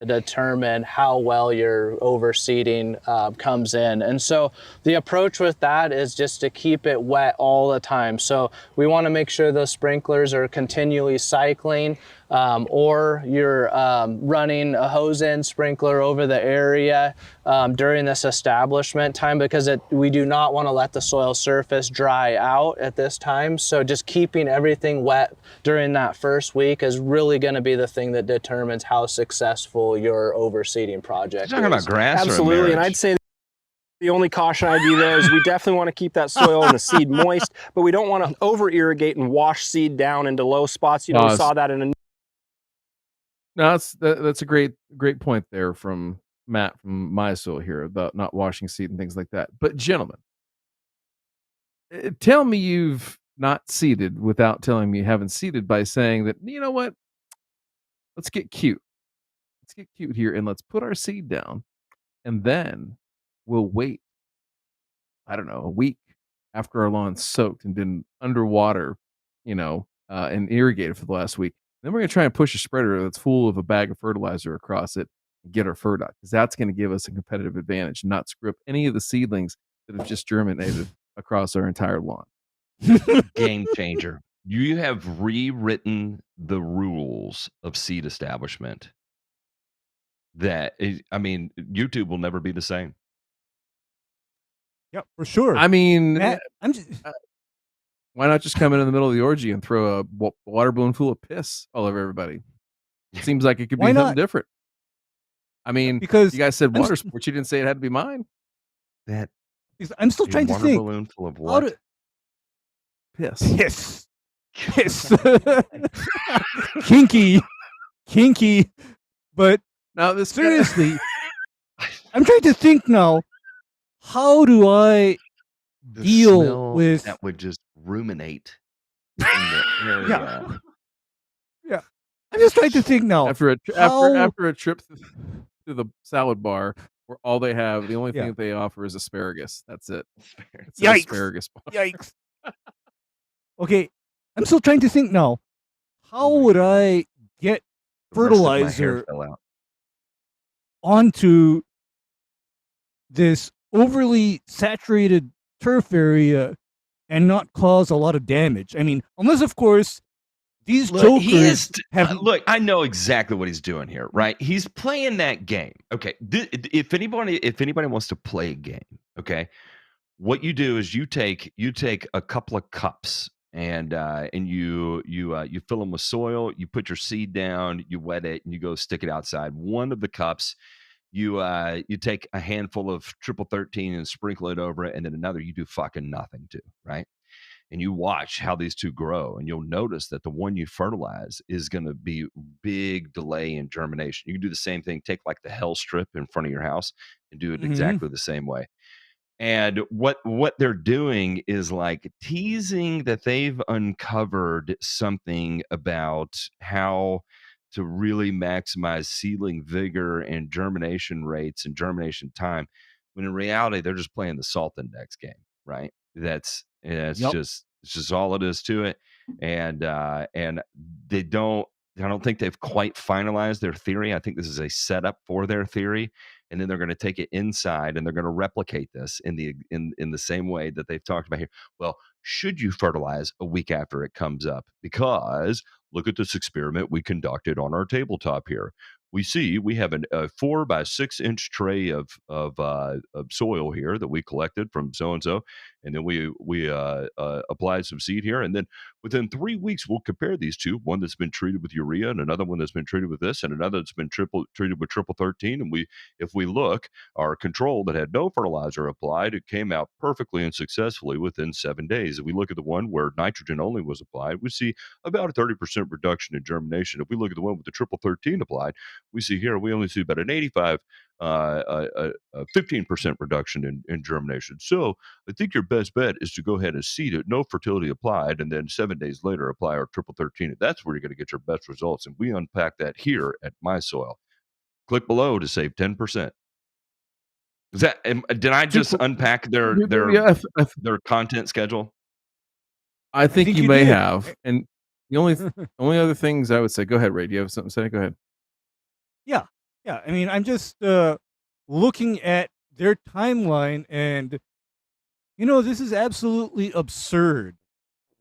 Determine how well your overseeding comes in. And so the approach with that is just to keep it wet all the time. So we want to make sure those sprinklers are continually cycling, or you're running a hose end sprinkler over the area during this establishment time, because we do not want to let the soil surface dry out at this time. So just keeping everything wet during that first week is really going to be the thing that determines how successful your overseeding project You're talking is. about grass or Absolutely, and marriage? I'd say the only caution I'd be there is we definitely want to keep that soil and the seed moist, but we don't want to over irrigate and wash seed down into low spots. You know, we Pause. saw that in a No, that's a great point there from Matt from My Soil here about not washing seed and things like that. But gentlemen, tell me you've not seeded without telling me you haven't seeded by saying that, you know what? Let's get cute. Let's get cute here and let's put our seed down, and then we'll wait, I don't know, a week after our lawn's soaked and been underwater, and irrigated for the last week. Then we're going to try and push a spreader that's full of a bag of fertilizer across it and get our fur dot, because that's going to give us a competitive advantage, not screw up any of the seedlings that have just germinated across our entire lawn. Game changer. You have rewritten the rules of seed establishment. YouTube will never be the same. Yeah, for sure. I mean, Matt, I'm just, why not just come in the middle of the orgy and throw a water balloon full of piss all over everybody? It seems like it could be Why something not? different. I mean, because you guys said I'm water sports. You didn't say it had to be mine. That because I'm still a trying to water think. balloon full of How what? to Piss. piss. kinky, but Now this seriously, I'm trying to think now. How do I The deal smell with? that would just ruminate in the area. Yeah, I'm just trying to think now. after a How- trip to the salad bar, where all they have, the only thing Yeah. that they offer is asparagus. That's it. It's an Yikes. asparagus bar. Yikes. Okay, I'm still trying to think now. How Oh my would God. I get The rest of my hair fertilizer fell out. onto this overly saturated turf area and not cause a lot of damage? I mean, unless of course these Look, he jokers is. have Look, I know exactly what he's doing here, right? He's playing that game. Okay, if anybody wants to play a game, okay, what you do is you take a couple of cups and you fill them with soil. You put your seed down, you wet it, and you go stick it outside. One of the cups, you take a handful of triple 13 and sprinkle it over it, and then another you do fucking nothing to, right? And you watch how these two grow, and you'll notice that the one you fertilize is going to be big delay in germination. You can do the same thing. Take like the hell strip in front of your house and do it Mhm. exactly the same way. And what they're doing is like teasing that they've uncovered something about how to really maximize seedling vigor and germination rates and germination time, when in reality they're just playing the salt index game, right? It's Yep. just all it is to it. And they don't I don't think they've quite finalized their theory. I think this is a setup for their theory, and then they're going to take it inside and they're going to replicate this in the same way that they've talked about here. Well, should you fertilize a week after it comes up? Because look at this experiment we conducted on our tabletop here. We see we have a 4 by 6 inch tray of soil here that we collected from so and so, And then we applied some seed here, and then within 3 weeks we'll compare these two, one that's been treated with urea and another one that's been treated with this and another that's been treated with triple 13. And if we look, our control that had no fertilizer applied, it came out perfectly and successfully within 7 days. If we look at the one where nitrogen only was applied, we see about a 30% reduction in germination. If we look at the one with the triple 13 applied, we see here we only see about an 15% reduction in germination. So I think your best bet is to go ahead and seed it, no fertility applied, and then 7 days later apply our triple 13. That's where you're going to get your best results. And we unpack that here at My Soil. Click below to save 10%. Did I just unpack their content schedule? I think you you may did. have. And the only other things I would say, go ahead, Ray. Do you have something to say? Go ahead. Yeah, I mean, I'm just looking at their timeline, and this is absolutely absurd.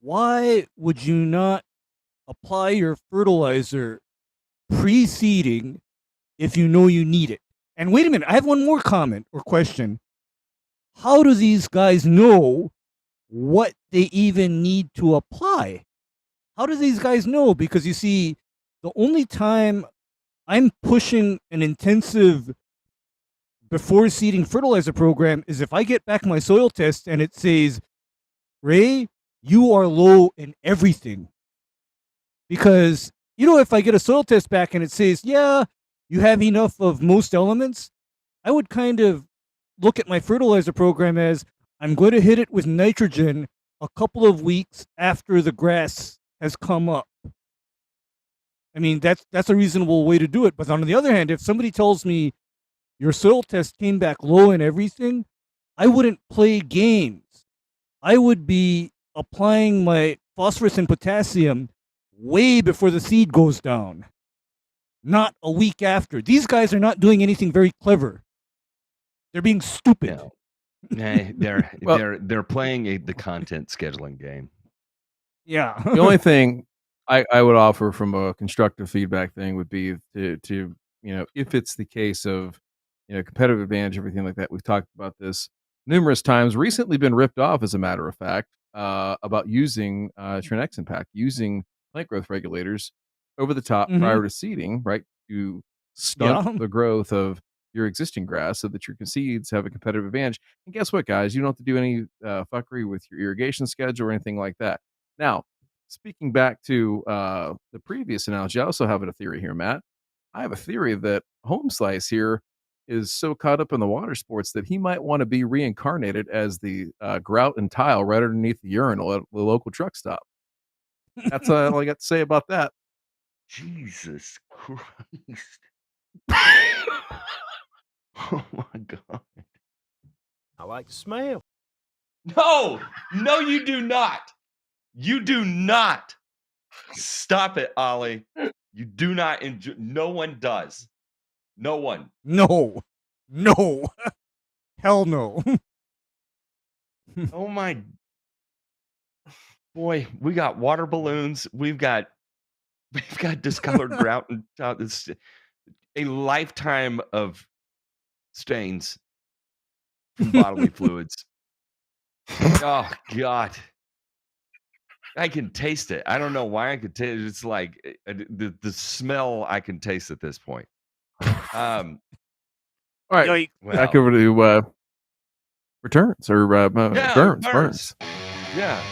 Why would you not apply your fertilizer pre-seeding if you know you need it? And wait a minute, I have one more comment or question. How do these guys know what they even need to apply? How do these guys know? Because you see, the only time I'm pushing an intensive before seeding fertilizer program is if I get back my soil test and it says, Ray, you are low in everything. Because, if I get a soil test back and it says, yeah, you have enough of most elements, I would kind of look at my fertilizer program as I'm going to hit it with nitrogen a couple of weeks after the grass has come up. I mean, that's a reasonable way to do it. But on the other hand, if somebody tells me your soil test came back low in everything, I wouldn't play games. I would be applying my phosphorus and potassium way before the seed goes down, not a week after. These guys are not doing anything very clever. They're being stupid. No. They're playing the content scheduling game. Yeah. The only thing I would offer from a constructive feedback thing would be to if it's the case of competitive advantage, everything like that. We've talked about this numerous times. Recently, been ripped off, as a matter of fact, about using Trinexin pack, using plant growth regulators over the top prior to seeding, right, to stunt the growth of your existing grass so that your seeds have a competitive advantage. And guess what, guys? You don't have to do any fuckery with your irrigation schedule or anything like that. Now, speaking back to the previous analogy, I also have a theory here, Matt. I have a theory that Home Slice here is so caught up in the water sports that he might want to be reincarnated as the grout and tile right underneath the urinal at the local truck stop. That's all I got to say about that. Jesus Christ. Oh my God. I like the smell. No, you do not. You do not. Stop it, Ollie. You do not enjoy. No one does. No one. No. Hell no. Oh my boy, we got water balloons. We've got discolored grout and it's a lifetime of stains from bodily fluids. Oh God. I can taste it. I don't know why I could taste it. It's like the smell I can taste at this point. All right, back over to returns or burns. Yeah.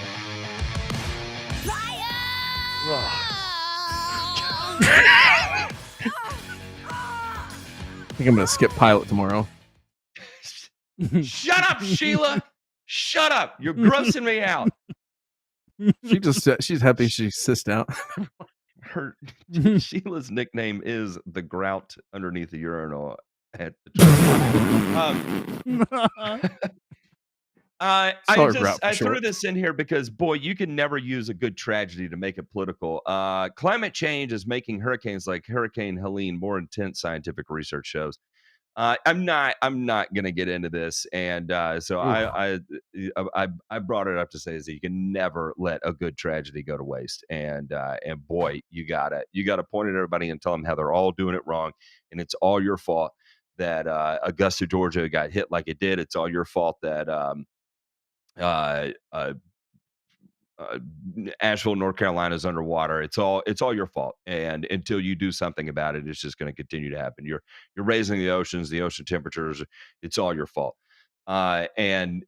I think I'm going to skip pilot tomorrow. Shut up, Sheila. Shut up. You're grossing me out. She's happy she sissed out. Sheila's nickname is the grout underneath the urinal at the I threw this in here because, boy, you can never use a good tragedy to make it political. Climate change is making hurricanes like Hurricane Helene more intense, scientific research shows. I'm not going to get into this, and so I brought it up to say is that you can never let a good tragedy go to waste, and boy, you gotta point at everybody and tell them how they're all doing it wrong, and it's all your fault that Augusta, Georgia got hit like it did. It's all your fault that uh, uh, uh, Asheville, North Carolina is underwater. It's all your fault. And until you do something about it, it's just going to continue to happen. You're raising the oceans, the ocean temperatures. It's all your fault. And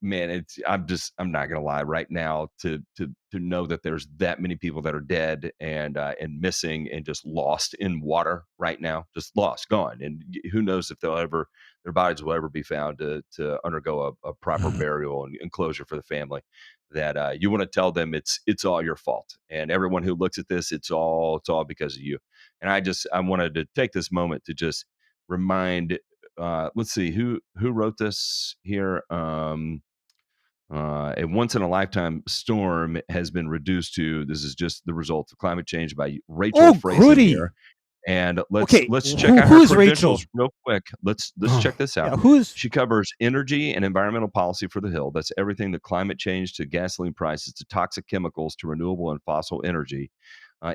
man, I'm not gonna lie. Right now, to know that there's that many people that are dead and missing and just lost in water right now, just lost, gone, and who knows if their bodies will ever be found to undergo a proper burial and closure for the family. That you want to tell them it's all your fault, and everyone who looks at this, it's all because of you. And I wanted to take this moment to just remind, let's see who wrote this here. A once in a lifetime storm has been reduced to, this is just the result of climate change, by Rachel Oh, Frazen goody. here. And let's Okay, check out her who's credentials Rachel? real quick. Let's check this out. Yeah, who's She covers energy and environmental policy for the Hill. That's everything to climate change, to gasoline prices, to toxic chemicals, to renewable and fossil energy.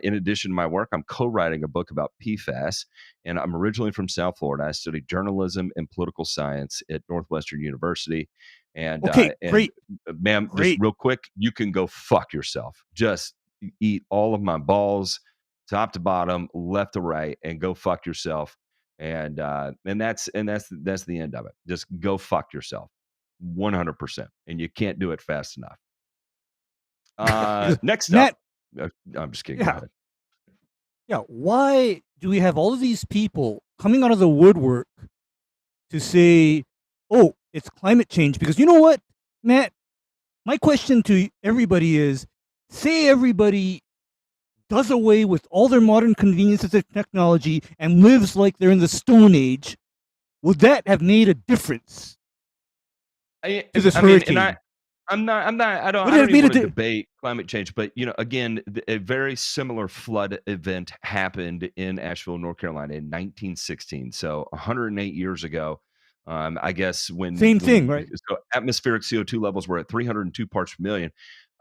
In addition to my work, I'm co-writing a book about PFAS, and I'm originally from South Florida. I studied journalism and political science at Northwestern University. And okay? Great, ma'am, just great. real quick, you can go fuck yourself. Just eat all of my balls, top to bottom, left to right, and go fuck yourself. And that's the end of it. Just go fuck yourself, 100%. And you can't do it fast enough. Next up, Matt, I'm just kidding. Go yeah, ahead. yeah. Why do we have all of these people coming out of the woodwork to say, "Oh, it's climate change"? Because you know what, Matt. My question to everybody is: say everybody does away with all their modern conveniences and technology and lives like they're in the Stone Age, would that have made a difference to this I mean, and hurricane? I Would don't it have even made a want to di- debate climate change, but again, a very similar flood event happened in Asheville, North Carolina in 1916. So 108 years ago. I guess Same thing, right? so atmospheric CO2 levels were at 302 parts per million.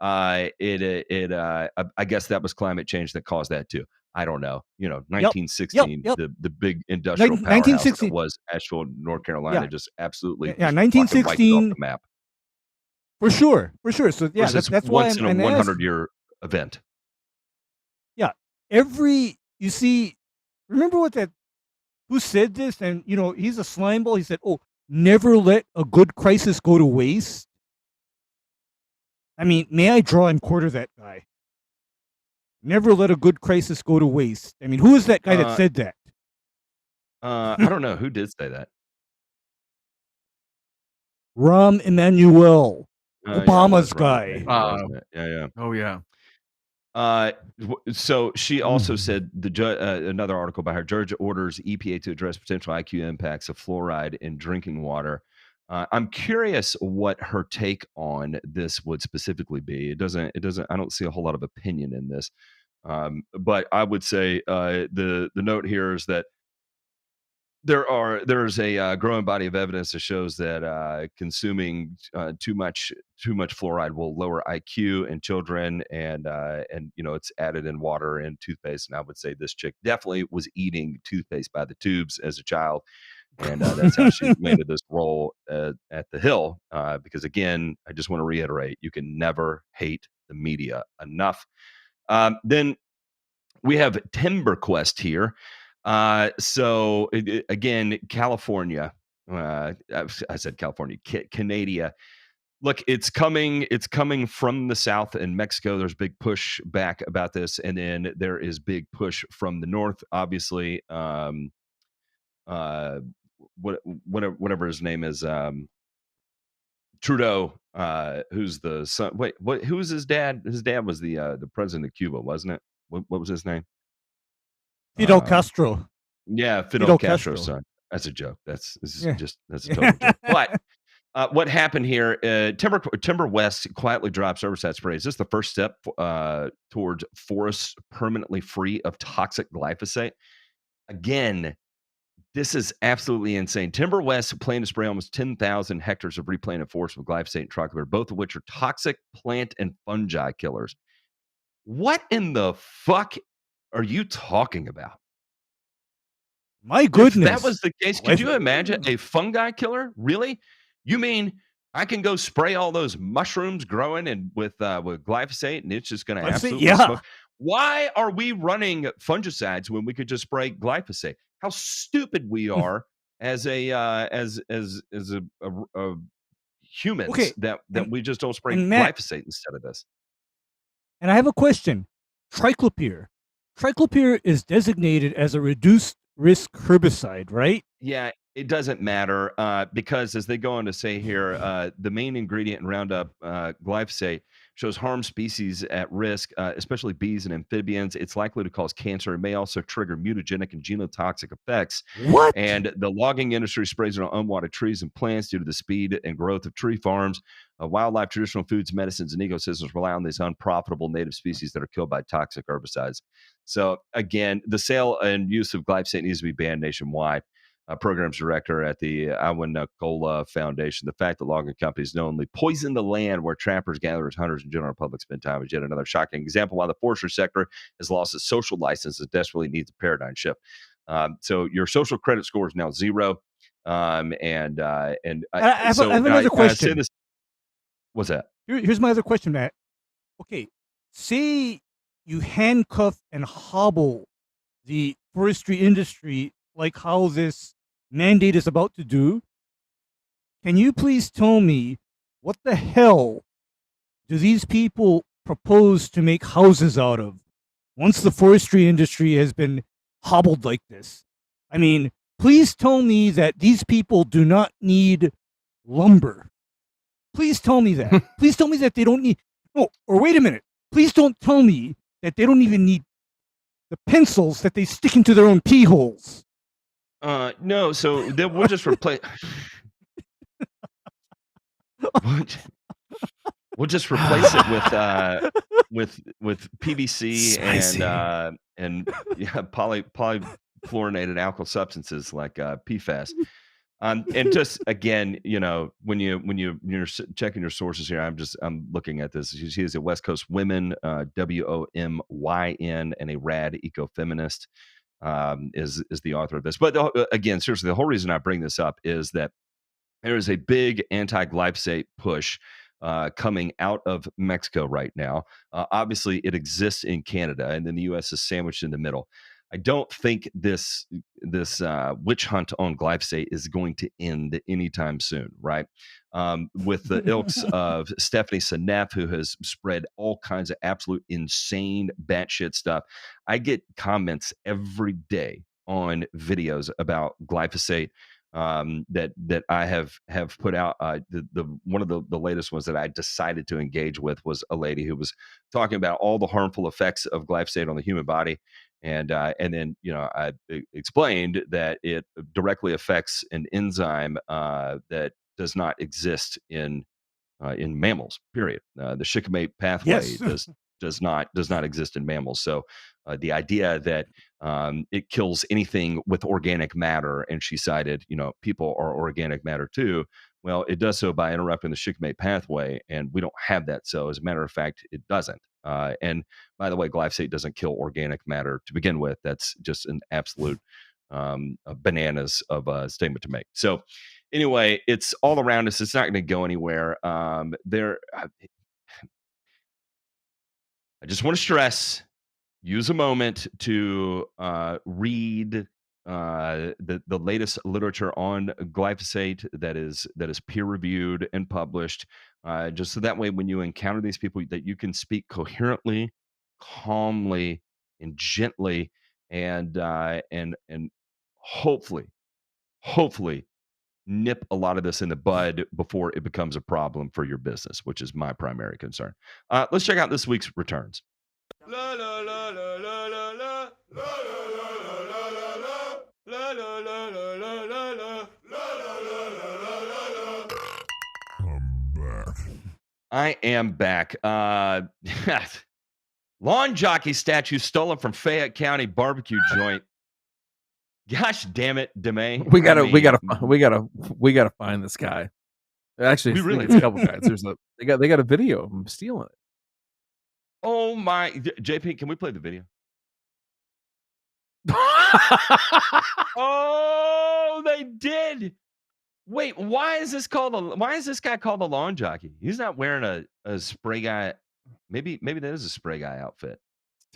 I guess that was climate change that caused that too. I don't know. Yep, yep, 1916, yep. the big industrial powerhouse that 1960, was Asheville, North Carolina, yeah, just absolutely yeah, just fucking wiped it off 1916, the map. for sure, for sure. So yeah, Versus that's why once in a I'm asking. 100-year event. Yeah, you see, remember what that who said this? And he's a slime ball. He said, "Oh, never let a good crisis go to waste." I mean, may I draw and quarter that guy? Never let a good crisis go to waste. I mean, who is that guy that Uh, said that? I don't know who did say that. Rahm Emanuel, Yeah, it Obama's was Rahm guy. Emanuel, wasn't it? Yeah. Oh yeah. So she also Mm. said another article by her: judge orders EPA to address potential IQ impacts of fluoride in drinking water. I'm curious what her take on this would specifically be. It doesn't. I don't see a whole lot of opinion in this. But I would say the note here is that there's a growing body of evidence that shows that consuming too much fluoride will lower IQ in children, and it's added in water and toothpaste. And I would say this chick definitely was eating toothpaste by the tubes as a child, and that's how she landed this role at the Hill. Because again, I just want to reiterate: you can never hate the media enough. Then we have TimberQuest here. So again, California. I said California, Canada. Look, it's coming. It's coming from the south and Mexico. There's big push back about this, and then there is big push from the north. Obviously, uh, whatever his name is, Trudeau, who's the son. Wait, what? Who was his dad? His dad was the president of Cuba, wasn't it? What was his name? Fidel Um, Castro. Yeah, Fidel Fidel Castro's Castro. son. That's a joke. Yeah. That's a total joke. But what happened here? Timber West quietly drops herbicide spray. Is this the first step towards forests permanently free of toxic glyphosate? Again, this is absolutely insane. Timber West planned to spray almost 10,000 hectares of replanted forest with glyphosate and triclosan, both of which are toxic plant and fungi killers. What in the fuck are you talking about? My If that goodness. was the case, could you imagine a fungi killer? Really? You mean I can go spray all those mushrooms growing and with glyphosate, and it's just going to Glyphosate, absolutely yeah. smoke. Why are we running fungicides when we could just spray glyphosate? How stupid we are as humans Okay, that and we just don't spray and Matt, glyphosate instead of this. and I have a question. Triclopyr. Triclopyr is designated as a reduced risk herbicide, right? Yeah, it doesn't matter because as they go on to say here, the main ingredient in Roundup, glyphosate, shows harm species at risk, especially bees and amphibians. It's likely to cause cancer. It may also trigger mutagenic and genotoxic effects. What? And the logging industry sprays it on unwanted trees and plants due to the speed and growth of tree farms. Wildlife, traditional foods, medicines, and ecosystems rely on these unprofitable native species that are killed by toxic herbicides. So again, the sale and use of glyphosate needs to be banned nationwide. Programs director at the Awanakola Foundation. The fact that logging companies knowingly poison the land where trappers, gatherers, hunters, and general public spend time is yet another shocking example why the forestry sector has lost its social license and desperately needs a paradigm shift. So your social credit score is now 0. I have another question. Say this. What's that? Here's my other question, Matt. Okay, say you handcuff and hobble the forestry industry like how this mandate is about to do. Can you please tell me what the hell do these people propose to make houses out of once the forestry industry has been hobbled like this? I mean, please tell me that these people do not need lumber. Please tell me that. Please tell me that they don't need. Oh, or wait a minute. Please don't tell me that they don't even need the pencils that they stick into their own pee holes. No, so then we'll just replace. We'll just replace it with PVC and polyfluorinated alkyl substances like PFAS. And just again, when you're checking your sources here, I'm looking at this. She is a West Coast women, WOMYN, and a rad ecofeminist. Is the author of this. But again, seriously, the whole reason I bring this up is that there is a big anti-glyphosate push coming out of Mexico right now. Obviously, it exists in Canada, and then the U.S. is sandwiched in the middle. I don't think this witch hunt on glyphosate is going to end anytime soon, right? With the ilks of Stephanie Seneff, who has spread all kinds of absolute insane batshit stuff. I get comments every day on videos about glyphosate that I have put out. The one of the latest ones that I decided to engage with was a lady who was talking about all the harmful effects of glyphosate on the human body. And then I explained that it directly affects an enzyme that does not exist in mammals. Period. The shikimate pathway does not exist in mammals. So the idea that it kills anything with organic matter, and she cited, people are organic matter too. Well, it does so by interrupting the shikimate pathway, and we don't have that. So as a matter of fact, it doesn't. And by the way, glyphosate doesn't kill organic matter to begin with. That's just an absolute bananas of a statement to make. So anyway, it's all around us. It's not going to go anywhere. I just want to stress, use a moment to read the latest literature on glyphosate that is peer reviewed and published, just so that way when you encounter these people that you can speak coherently, calmly, and gently, and hopefully nip a lot of this in the bud before it becomes a problem for your business, which is my primary concern. Let's check out this week's returns. La la la la la la la la la la la la la la la la. I'm back. I am back. Lawn jockey statue stolen from Fayette County barbecue joint. Gosh damn it, DeMay. We gotta find this guy. Actually, it's a couple guys. They got a video of him stealing it. Oh my, JP, can we play the video? Oh, they did. Wait, why is this guy called a lawn jockey? He's not wearing a spray guy. Maybe that is a spray guy outfit.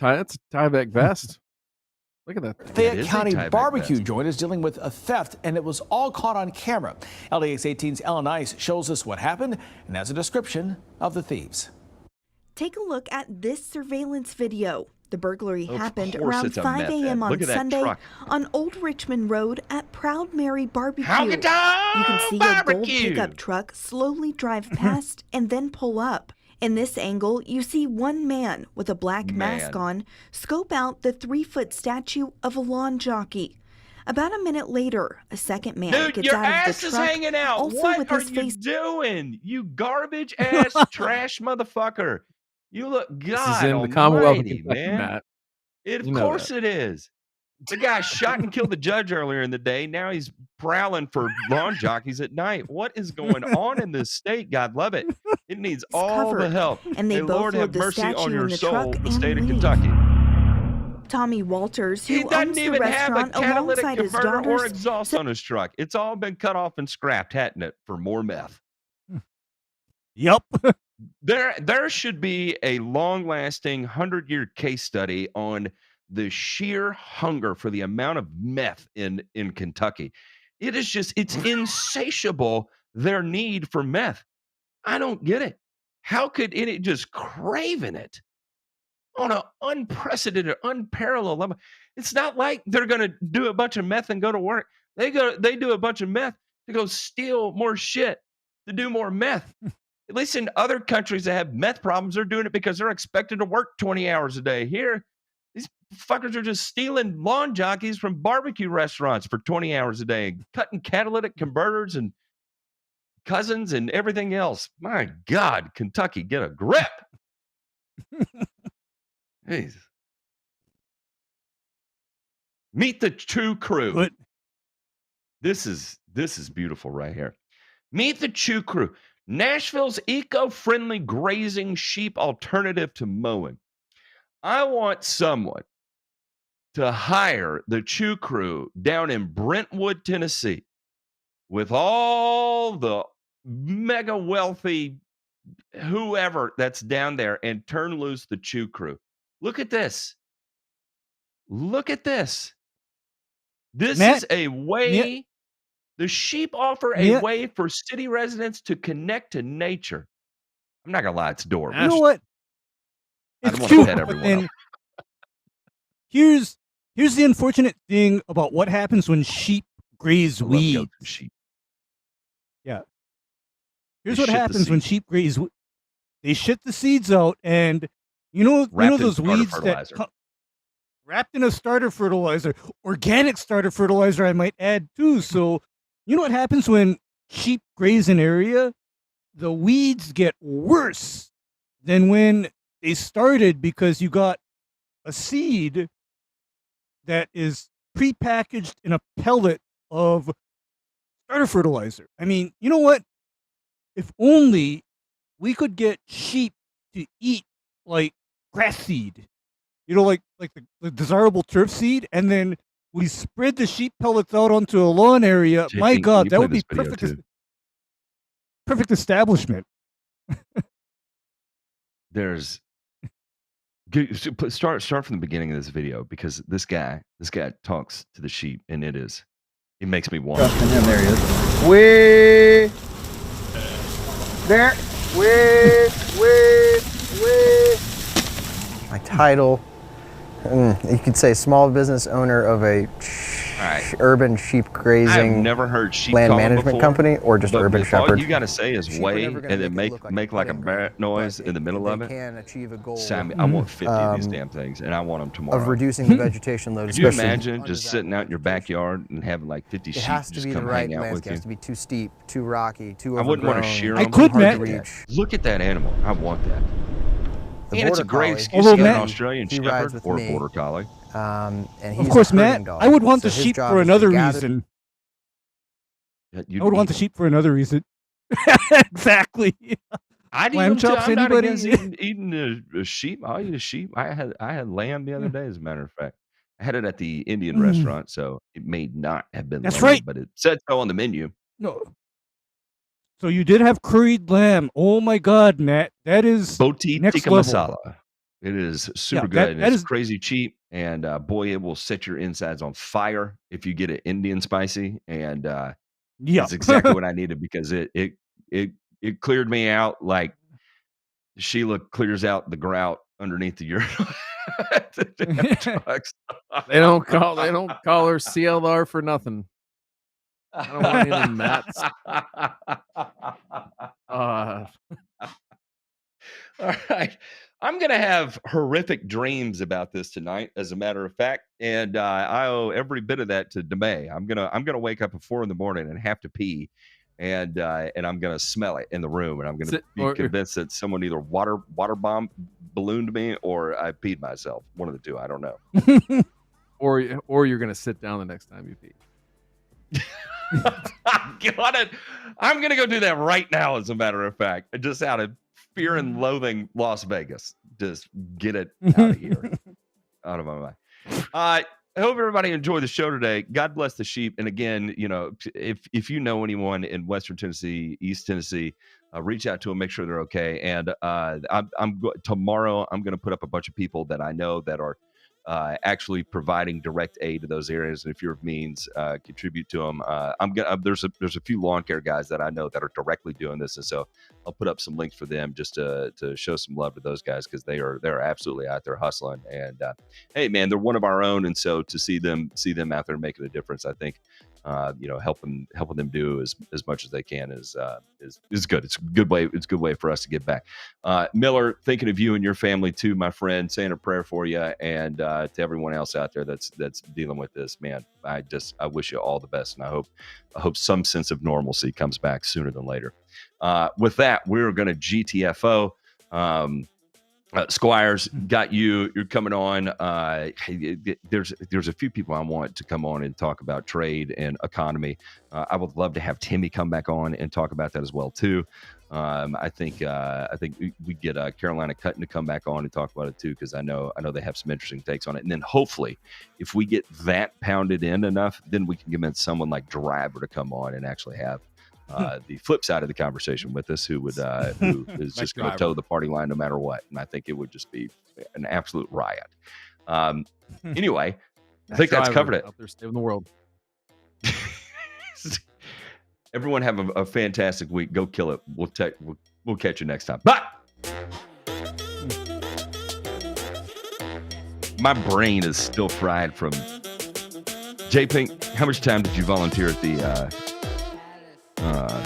It's a tieback vest. Look at that. Fayette County barbecue joint is dealing with a theft, and it was all caught on camera. LDX 18's Ellen Ice shows us what happened and has a description of the thieves. Take a look at this surveillance video. The burglary happened course around it's a 5 meth a.m. head. on Look at that Sunday truck. on Old Richmond Road at Proud Mary Barbecue. Honky tonk You can see a gold barbecue. pickup truck slowly drive past and then pull up. In this angle, you see one man with a black mask on scope out the 3-foot statue of a lawn jockey. About a minute later, a second man Dude, gets your out of ass the is truck, hanging out. also What with are his you face doing? You garbage ass trash motherfucker. You look This is God in the Commonwealth of almighty, Kentucky, man. Matt. Of You know course that. it is. The guy shot and killed the judge earlier in the day. Now he's prowling for lawn jockeys at night. What is going on in this state? God love it. It needs all the help. and they May both Lord load have the mercy on statue your in the soul, truck the and state of leave. Kentucky. Tommy Walters, He who owns doesn't the even have a restaurant catalytic alongside his converter or daughters, exhaust on his truck. It's all been cut off and scrapped, hadn't it, for more meth? Yep. There should be a long-lasting 100-year case study on the sheer hunger for the amount of meth in Kentucky. It is just, it's insatiable, their need for meth. I don't get it. How could it just craving it on an unprecedented, unparalleled level? It's not like they're going to do a bunch of meth and go to work. They do a bunch of meth to go steal more shit, to do more meth. At least in other countries that have meth problems, they're doing it because they're expected to work 20 hours a day. Here, these fuckers are just stealing lawn jockeys from barbecue restaurants for 20 hours a day, cutting catalytic converters and cousins and everything else. My God, Kentucky, get a grip. Jeez. Meet the Chew Crew. Good. This is beautiful right here. Meet the Chew Crew, Nashville's eco-friendly grazing sheep alternative to mowing. I want someone to hire the Chew Crew down in Brentwood, Tennessee, with all the mega wealthy whoever that's down there, and turn loose the Chew Crew. Look at this. Look at this. This Matt, is a way. The sheep offer a way for city residents to connect to nature. I'm not gonna lie, it's adorable. You know what? I It's want to cute. pet everyone And up. here's the unfortunate thing about what happens when sheep graze I love weeds. goats and sheep. Yeah. Here's They what shit the happens when seeds. sheep graze. They shit the seeds out, and you know Wrapped in those starter weeds fertilizer. that wrapped in a starter fertilizer, organic starter fertilizer, I might add too. So you know what happens when sheep graze an area? The weeds get worse than when they started, because you got a seed that is prepackaged in a pellet of starter fertilizer. I mean, you know what? If only we could get sheep to eat like grass seed, you know, like the desirable turf seed, and then we spread the sheep pellets out onto a lawn area. JP, My can God, you that play would be this video perfect. too? Perfect establishment. There's start from the beginning of this video, because this guy talks to the sheep, and it makes me want. Trusting him. There he is. Wait. There. Wait. My title. You could say small business owner of a urban sheep I've grazing never heard sheep land calling management before, company, or just but urban if all shepherd. you gotta say is Sheep are way, never gonna and then make it look like make a like a putting bat green, noise but in the middle they of it. can achieve a goal Sammy, I want 50 of these damn things, and I want them tomorrow. of reducing the vegetation load. Could you especially imagine just sitting out in your backyard and having like 50 It sheep has to just be the come right hang out with landscape. It you? has to be too steep, too rocky, too I overgrown. wouldn't want to shear I them. could, hard Matt. to reach. Look at that animal. I want that. The And it's a border great collie, excuse Although to get an Matt- Australian he rides shepherd with or a me. border collie. And Of he's course, a Matt. herding dog. I would want So the his sheep job for is to another gather- reason. You'd I would want eat the them. sheep for another reason. Exactly. I'd eat Lamb them too. chops, I'm not anybody? against eating a sheep. I'll eat a sheep. I had lamb the other day, as a matter of fact. I had it at the Indian restaurant, so it may not have been That's lamb, right. but it said so on the menu. No, So you did have curried lamb. Oh my God, Matt, that is Boti next tikka level. masala. It is super good. And it's crazy cheap. And boy, it will set your insides on fire if you get it Indian spicy. And it's exactly what I needed because it cleared me out like Sheila clears out the grout underneath the urinal. They don't call her CLR for nothing. I don't want any mats. All right. I'm going to have horrific dreams about this tonight, as a matter of fact. And I owe every bit of that to DeMay. I'm going to wake up at 4 a.m. and have to pee. And I'm going to smell it in the room. And I'm going to be convinced that someone either water bomb ballooned me or I peed myself. One of the two. I don't know. or you're going to sit down the next time you pee. Got it. I'm going to go do that right now, as a matter of fact. Just out of fear and loathing Las Vegas. Just get it out of here. Out of my mind. I hope everybody enjoyed the show today. God bless the sheep. And again, if you know anyone in Western Tennessee, East Tennessee, reach out to them, make sure they're okay. And tomorrow I'm going to put up a bunch of people that I know that are actually providing direct aid to those areas, and if you're of means, contribute to them. There's a few lawn care guys that I know that are directly doing this, and so I'll put up some links for them just to show some love to those guys because they're absolutely out there hustling. And hey, man, they're one of our own, and so to see them out there making a difference, I think helping them do as much as they can is good. It's a good way. It's a good way for us to give back. Miller, thinking of you and your family too, my friend, saying a prayer for you, and to everyone else out there that's dealing with this, man. I wish you all the best, and I hope some sense of normalcy comes back sooner than later. With that, we're going to GTFO. Squires, got you. You're coming on. There's a few people I want to come on and talk about trade and economy. I would love to have Timmy come back on and talk about that as well too. I think we get Carolina Cutting to come back on and talk about it too, because I know they have some interesting takes on it. And then hopefully, if we get that pounded in enough, then we can convince someone like Driver to come on and actually have the flip side of the conversation with us, who is just going to toe the party line no matter what. And I think it would just be an absolute riot. Anyway, I think that's covered it. Out there saving the world. Everyone have a fantastic week. Go kill it. We'll catch you next time. Bye. My brain is still fried from J Pink. How much time did you volunteer at the